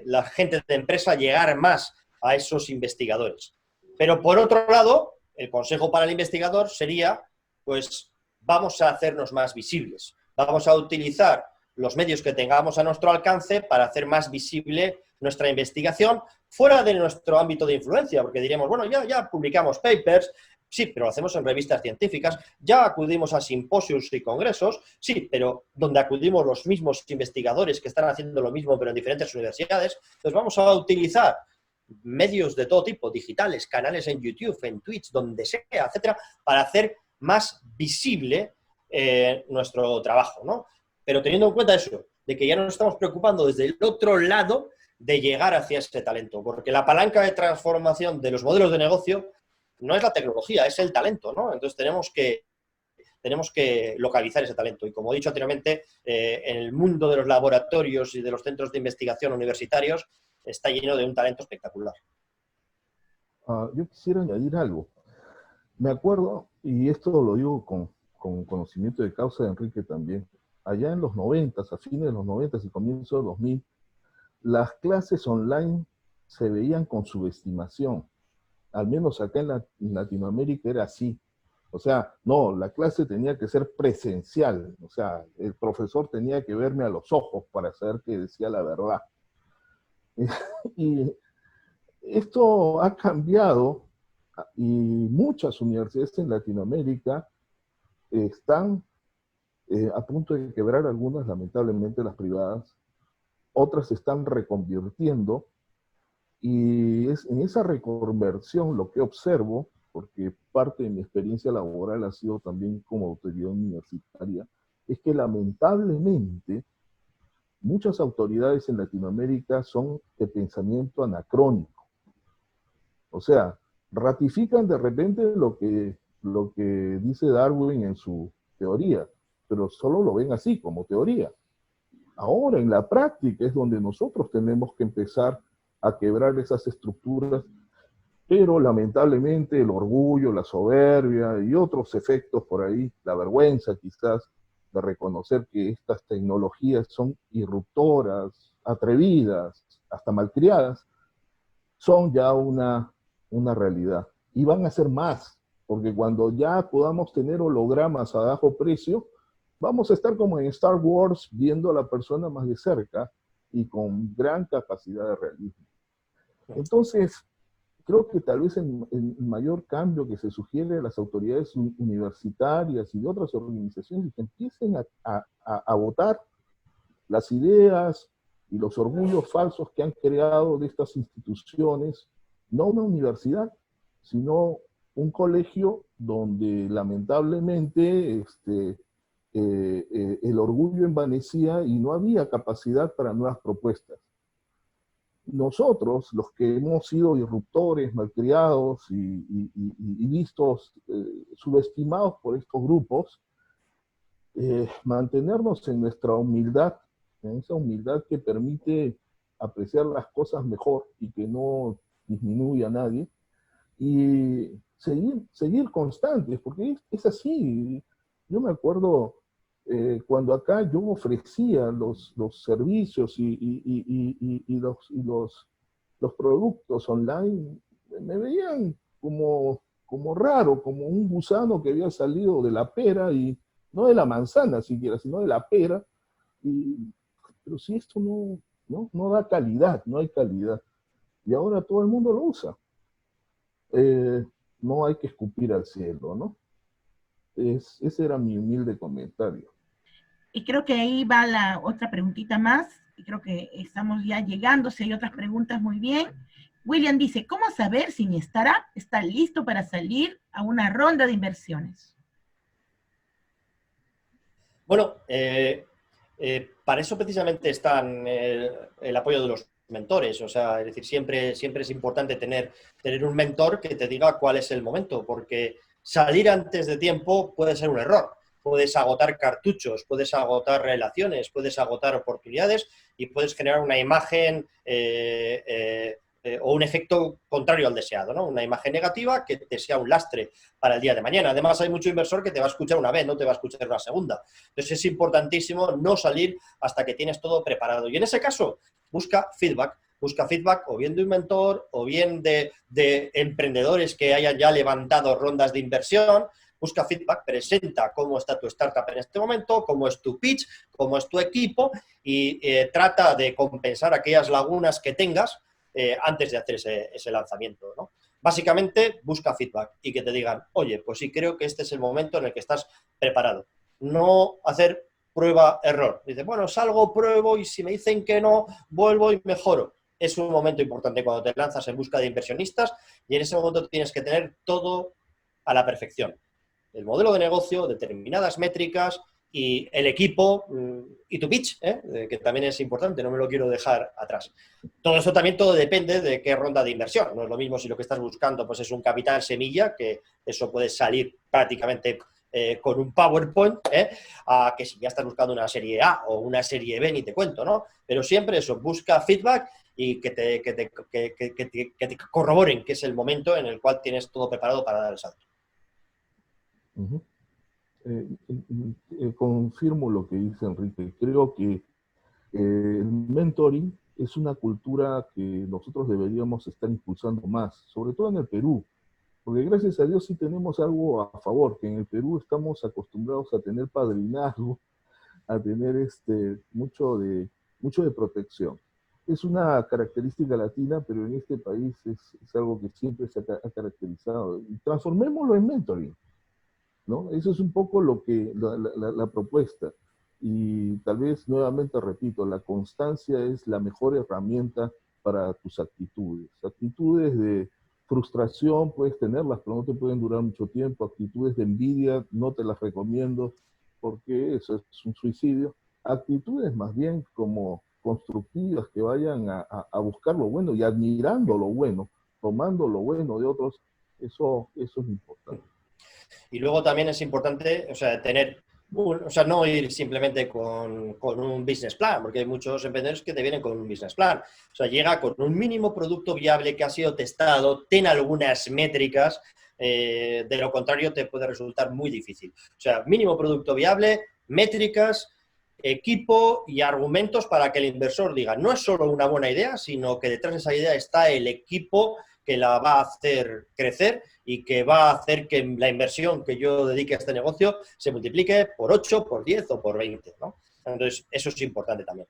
la gente de empresa llegar más a esos investigadores. Pero, por otro lado, el consejo para el investigador sería, pues vamos a hacernos más visibles, vamos a utilizar los medios que tengamos a nuestro alcance para hacer más visible nuestra investigación fuera de nuestro ámbito de influencia, porque diremos, bueno, ya publicamos papers, sí, pero lo hacemos en revistas científicas, ya acudimos a simposios y congresos, sí, pero donde acudimos los mismos investigadores que están haciendo lo mismo pero en diferentes universidades, entonces vamos a utilizar medios de todo tipo, digitales, canales en YouTube, en Twitch, donde sea, etcétera, para hacer más visible nuestro trabajo, ¿no? Pero teniendo en cuenta eso, de que ya nos estamos preocupando desde el otro lado de llegar hacia ese talento, porque la palanca de transformación de los modelos de negocio no es la tecnología, es el talento, ¿no? Entonces tenemos que localizar ese talento. Y como he dicho anteriormente, en el mundo de los laboratorios y de los centros de investigación universitarios está lleno de un talento espectacular. Yo quisiera añadir algo. Me acuerdo, y esto lo digo con conocimiento de causa de Enrique también, allá en los 90, a fines de los 90 y comienzo de 2000, las clases online se veían con subestimación. Al menos acá en Latinoamérica era así. O sea, no, la clase tenía que ser presencial. O sea, el profesor tenía que verme a los ojos para saber que decía la verdad. Y esto ha cambiado y muchas universidades en Latinoamérica están a punto de quebrar, algunas lamentablemente las privadas, otras se están reconvirtiendo, y es en esa reconversión lo que observo, porque parte de mi experiencia laboral ha sido también como autoridad universitaria, es que lamentablemente muchas autoridades en Latinoamérica son de pensamiento anacrónico. O sea, ratifican de repente lo que dice Darwin en su teoría, pero solo lo ven así, como teoría. Ahora, en la práctica, es donde nosotros tenemos que empezar a quebrar esas estructuras, pero lamentablemente el orgullo, la soberbia y otros efectos por ahí, la vergüenza quizás, de reconocer que estas tecnologías son irruptoras, atrevidas, hasta malcriadas, son ya una realidad. Y van a ser más, porque cuando ya podamos tener hologramas a bajo precio, vamos a estar como en Star Wars, viendo a la persona más de cerca y con gran capacidad de realismo. Entonces, creo que tal vez el mayor cambio que se sugiere a las autoridades universitarias y de otras organizaciones es que empiecen a votar las ideas y los orgullos falsos que han creado de estas instituciones, no una universidad, sino un colegio donde lamentablemente el orgullo envanecía y no había capacidad para nuevas propuestas. Nosotros, los que hemos sido disruptores, malcriados y vistos, subestimados por estos grupos, mantenernos en nuestra humildad, en esa humildad que permite apreciar las cosas mejor y que no disminuye a nadie, y seguir constantes, porque es así. Yo me acuerdo cuando acá yo ofrecía los servicios y los productos online, me veían como raro, como un gusano que había salido de la pera, y no de la manzana siquiera, sino de la pera. Pero si esto no da calidad, no hay calidad. Y ahora todo el mundo lo usa. No hay que escupir al cielo, ¿no? Ese era mi humilde comentario. Y creo que ahí va la otra preguntita más, y creo que estamos ya llegando, si hay otras preguntas, muy bien. William dice, ¿cómo saber si mi startup está listo para salir a una ronda de inversiones? Bueno, para eso precisamente está el apoyo de los mentores. O sea, es decir, siempre es importante tener un mentor que te diga cuál es el momento, porque salir antes de tiempo puede ser un error. Puedes agotar cartuchos, puedes agotar relaciones, puedes agotar oportunidades y puedes generar una imagen o un efecto contrario al deseado, ¿no? Una imagen negativa que te sea un lastre para el día de mañana. Además, hay mucho inversor que te va a escuchar una vez, no te va a escuchar una segunda. Entonces, es importantísimo no salir hasta que tienes todo preparado. Y en ese caso, busca feedback, Busca feedback o bien de un mentor o bien de emprendedores que hayan ya levantado rondas de inversión. Busca feedback, presenta cómo está tu startup en este momento, cómo es tu pitch, cómo es tu equipo y trata de compensar aquellas lagunas que tengas antes de hacer ese lanzamiento, ¿no? Básicamente, busca feedback y que te digan, oye, pues sí, creo que este es el momento en el que estás preparado. No hacer prueba-error. Dice, bueno, salgo, pruebo y si me dicen que no, vuelvo y mejoro. Es un momento importante cuando te lanzas en busca de inversionistas y en ese momento tienes que tener todo a la perfección. El modelo de negocio, determinadas métricas y el equipo y tu pitch, que también es importante, no me lo quiero dejar atrás. Todo eso también todo depende de qué ronda de inversión. No es lo mismo si lo que estás buscando pues, es un capital semilla, que eso puede salir prácticamente con un PowerPoint, a que si ya estás buscando una serie A o una serie B, ni te cuento, ¿no? Pero siempre eso, busca feedback y que te corroboren que es el momento en el cual tienes todo preparado para dar el salto. Confirmo lo que dice Enrique. Creo que el mentoring es una cultura que nosotros deberíamos estar impulsando más, sobre todo en el Perú, porque gracias a Dios sí tenemos algo a favor, que en el Perú estamos acostumbrados a tener padrinazgo, a tener mucho de protección. Es una característica latina, pero en este país es algo que siempre se ha caracterizado. Transformémoslo en mentoring, ¿no? Eso es un poco lo que la propuesta. Y tal vez, nuevamente repito, la constancia es la mejor herramienta para tus actitudes. Actitudes de frustración puedes tenerlas, pero no te pueden durar mucho tiempo. Actitudes de envidia no te las recomiendo, porque eso es un suicidio. Actitudes más bien como constructivas, que vayan a buscar lo bueno y admirando lo bueno, tomando lo bueno de otros, eso es importante. Y luego también es importante, o sea, no ir simplemente con un business plan, porque hay muchos emprendedores que te vienen con un business plan. O sea, llega con un mínimo producto viable que ha sido testado, ten algunas métricas, de lo contrario te puede resultar muy difícil. O sea, mínimo producto viable, métricas, equipo y argumentos para que el inversor diga, no es solo una buena idea, sino que detrás de esa idea está el equipo que la va a hacer crecer y que va a hacer que la inversión que yo dedique a este negocio se multiplique por 8, por 10 o por 20, ¿no? Entonces, eso es importante también.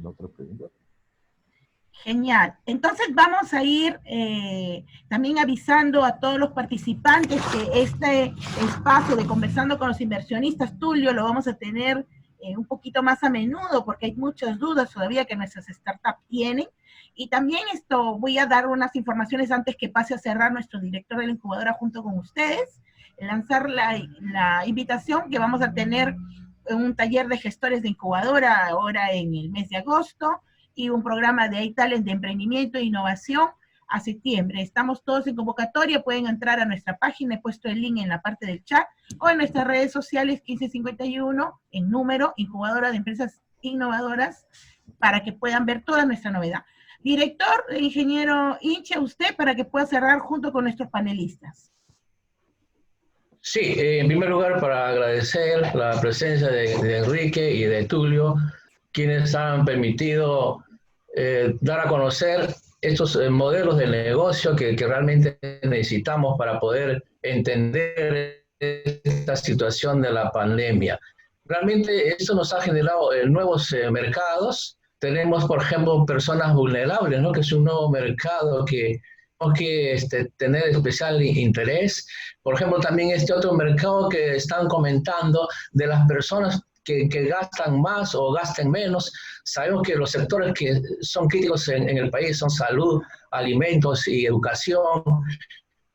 ¿Otra pregunta? Genial. Entonces vamos a ir también avisando a todos los participantes que este espacio de Conversando con los Inversionistas, Tulio, lo vamos a tener un poquito más a menudo, porque hay muchas dudas todavía que nuestras startups tienen. Y también voy a dar unas informaciones antes que pase a cerrar nuestro director de la incubadora junto con ustedes, lanzar la invitación que vamos a tener un taller de gestores de incubadora ahora en el mes de agosto, y un programa de iTalent de emprendimiento e innovación a septiembre. Estamos todos en convocatoria, pueden entrar a nuestra página, he puesto el link en la parte del chat, o en nuestras redes sociales 1551, en número, incubadora de empresas innovadoras, para que puedan ver toda nuestra novedad. Director, ingeniero Inche, usted, para que pueda cerrar junto con nuestros panelistas. Sí, en primer lugar, para agradecer la presencia de Enrique y de Tulio, quienes han permitido dar a conocer estos modelos de negocio que realmente necesitamos para poder entender esta situación de la pandemia. Realmente esto nos ha generado nuevos mercados. Tenemos, por ejemplo, personas vulnerables, ¿no? Que es un nuevo mercado que tenemos que tener especial interés. Por ejemplo, también este otro mercado que están comentando de las personas que gastan más o gasten menos. Sabemos que los sectores que son críticos en el país son salud, alimentos y educación.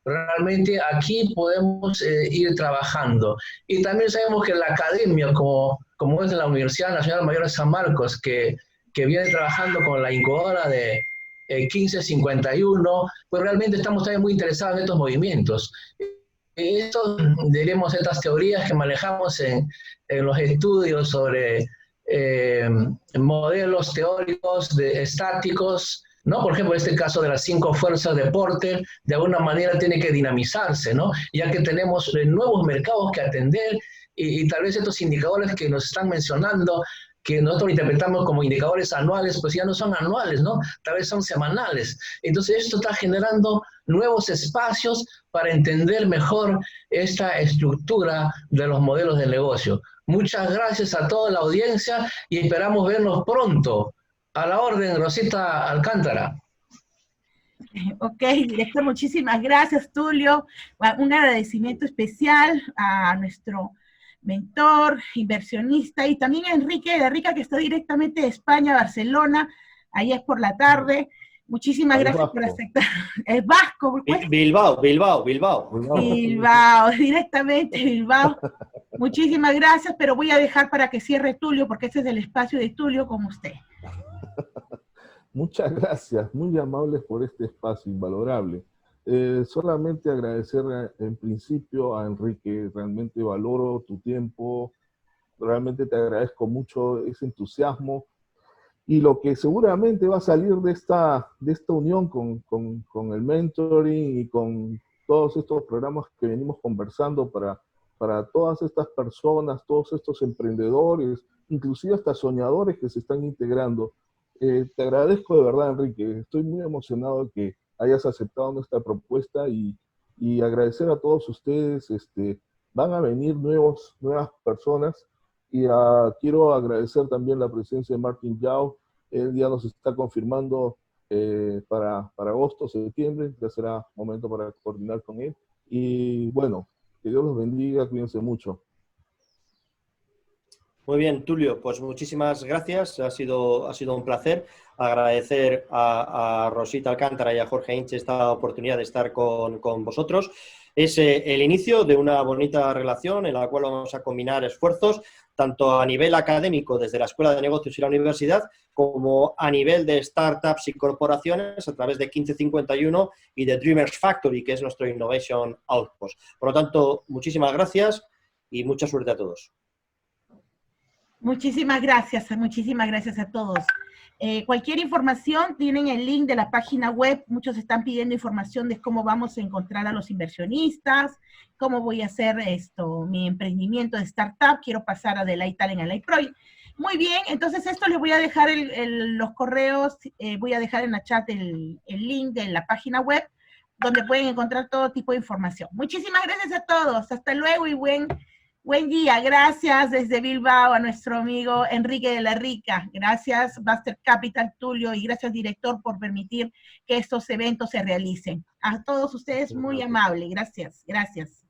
Realmente aquí podemos ir trabajando. Y también sabemos que la academia, como es la Universidad Nacional Mayor de San Marcos, que viene trabajando con la incubadora de 1551, pues realmente estamos también muy interesados en estos movimientos. Esto, diremos, estas teorías que manejamos en los estudios sobre modelos teóricos estáticos, ¿no? Por ejemplo, este caso de las 5 fuerzas de Porter, de alguna manera tiene que dinamizarse, ¿no? Ya que tenemos nuevos mercados que atender y tal vez estos indicadores que nos están mencionando, que nosotros interpretamos como indicadores anuales, pues ya no son anuales, ¿no? Tal vez son semanales. Entonces esto está generando nuevos espacios para entender mejor esta estructura de los modelos de negocio. Muchas gracias a toda la audiencia y esperamos vernos pronto. A la orden, Rosita Alcántara. Ok, director, muchísimas gracias, Tulio. Un agradecimiento especial a nuestro mentor, inversionista, y también a Enrique de Rica, que está directamente de España, Barcelona, ayer por la tarde. Muchísimas gracias por aceptar. Es vasco. Pues. Bilbao, directamente Bilbao. Muchísimas gracias, pero voy a dejar para que cierre Tulio, porque este es el espacio de Tulio como usted. Muchas gracias, muy amables por este espacio invalorable. Solamente agradecer en principio a Enrique, realmente valoro tu tiempo, realmente te agradezco mucho ese entusiasmo y lo que seguramente va a salir de esta unión con el mentoring y con todos estos programas que venimos conversando para todas estas personas, todos estos emprendedores, inclusive hasta soñadores que se están integrando. Te agradezco de verdad, Enrique, estoy muy emocionado de que hayas aceptado nuestra propuesta y agradecer a todos ustedes. Van a venir nuevas personas y quiero agradecer también la presencia de Martin Yao. Él ya nos está confirmando para agosto, septiembre, ya será momento para coordinar con él. Y bueno, que Dios los bendiga, cuídense mucho. Muy bien, Tulio, pues muchísimas gracias, ha sido un placer. Agradecer a Rosita Alcántara y a Jorge Hinche esta oportunidad de estar con vosotros. Es el inicio de una bonita relación en la cual vamos a combinar esfuerzos, tanto a nivel académico desde la Escuela de Negocios y la Universidad, como a nivel de startups y corporaciones a través de 1551 y de Dreamers Factory, que es nuestro Innovation Outpost. Por lo tanto, muchísimas gracias y mucha suerte a todos. Muchísimas gracias a todos. Cualquier información, tienen el link de la página web. Muchos están pidiendo información de cómo vamos a encontrar a los inversionistas, cómo voy a hacer mi emprendimiento de startup, quiero pasar a Delay Talent a Light Project. Muy bien, entonces esto les voy a dejar los correos, voy a dejar en la chat el link de la página web, donde pueden encontrar todo tipo de información. Muchísimas gracias a todos, hasta luego y buen día. Gracias desde Bilbao a nuestro amigo Enrique de la Rica. Gracias, Buster Capital, Tulio, y gracias, director, por permitir que estos eventos se realicen. A todos ustedes, muy amable. Gracias, gracias.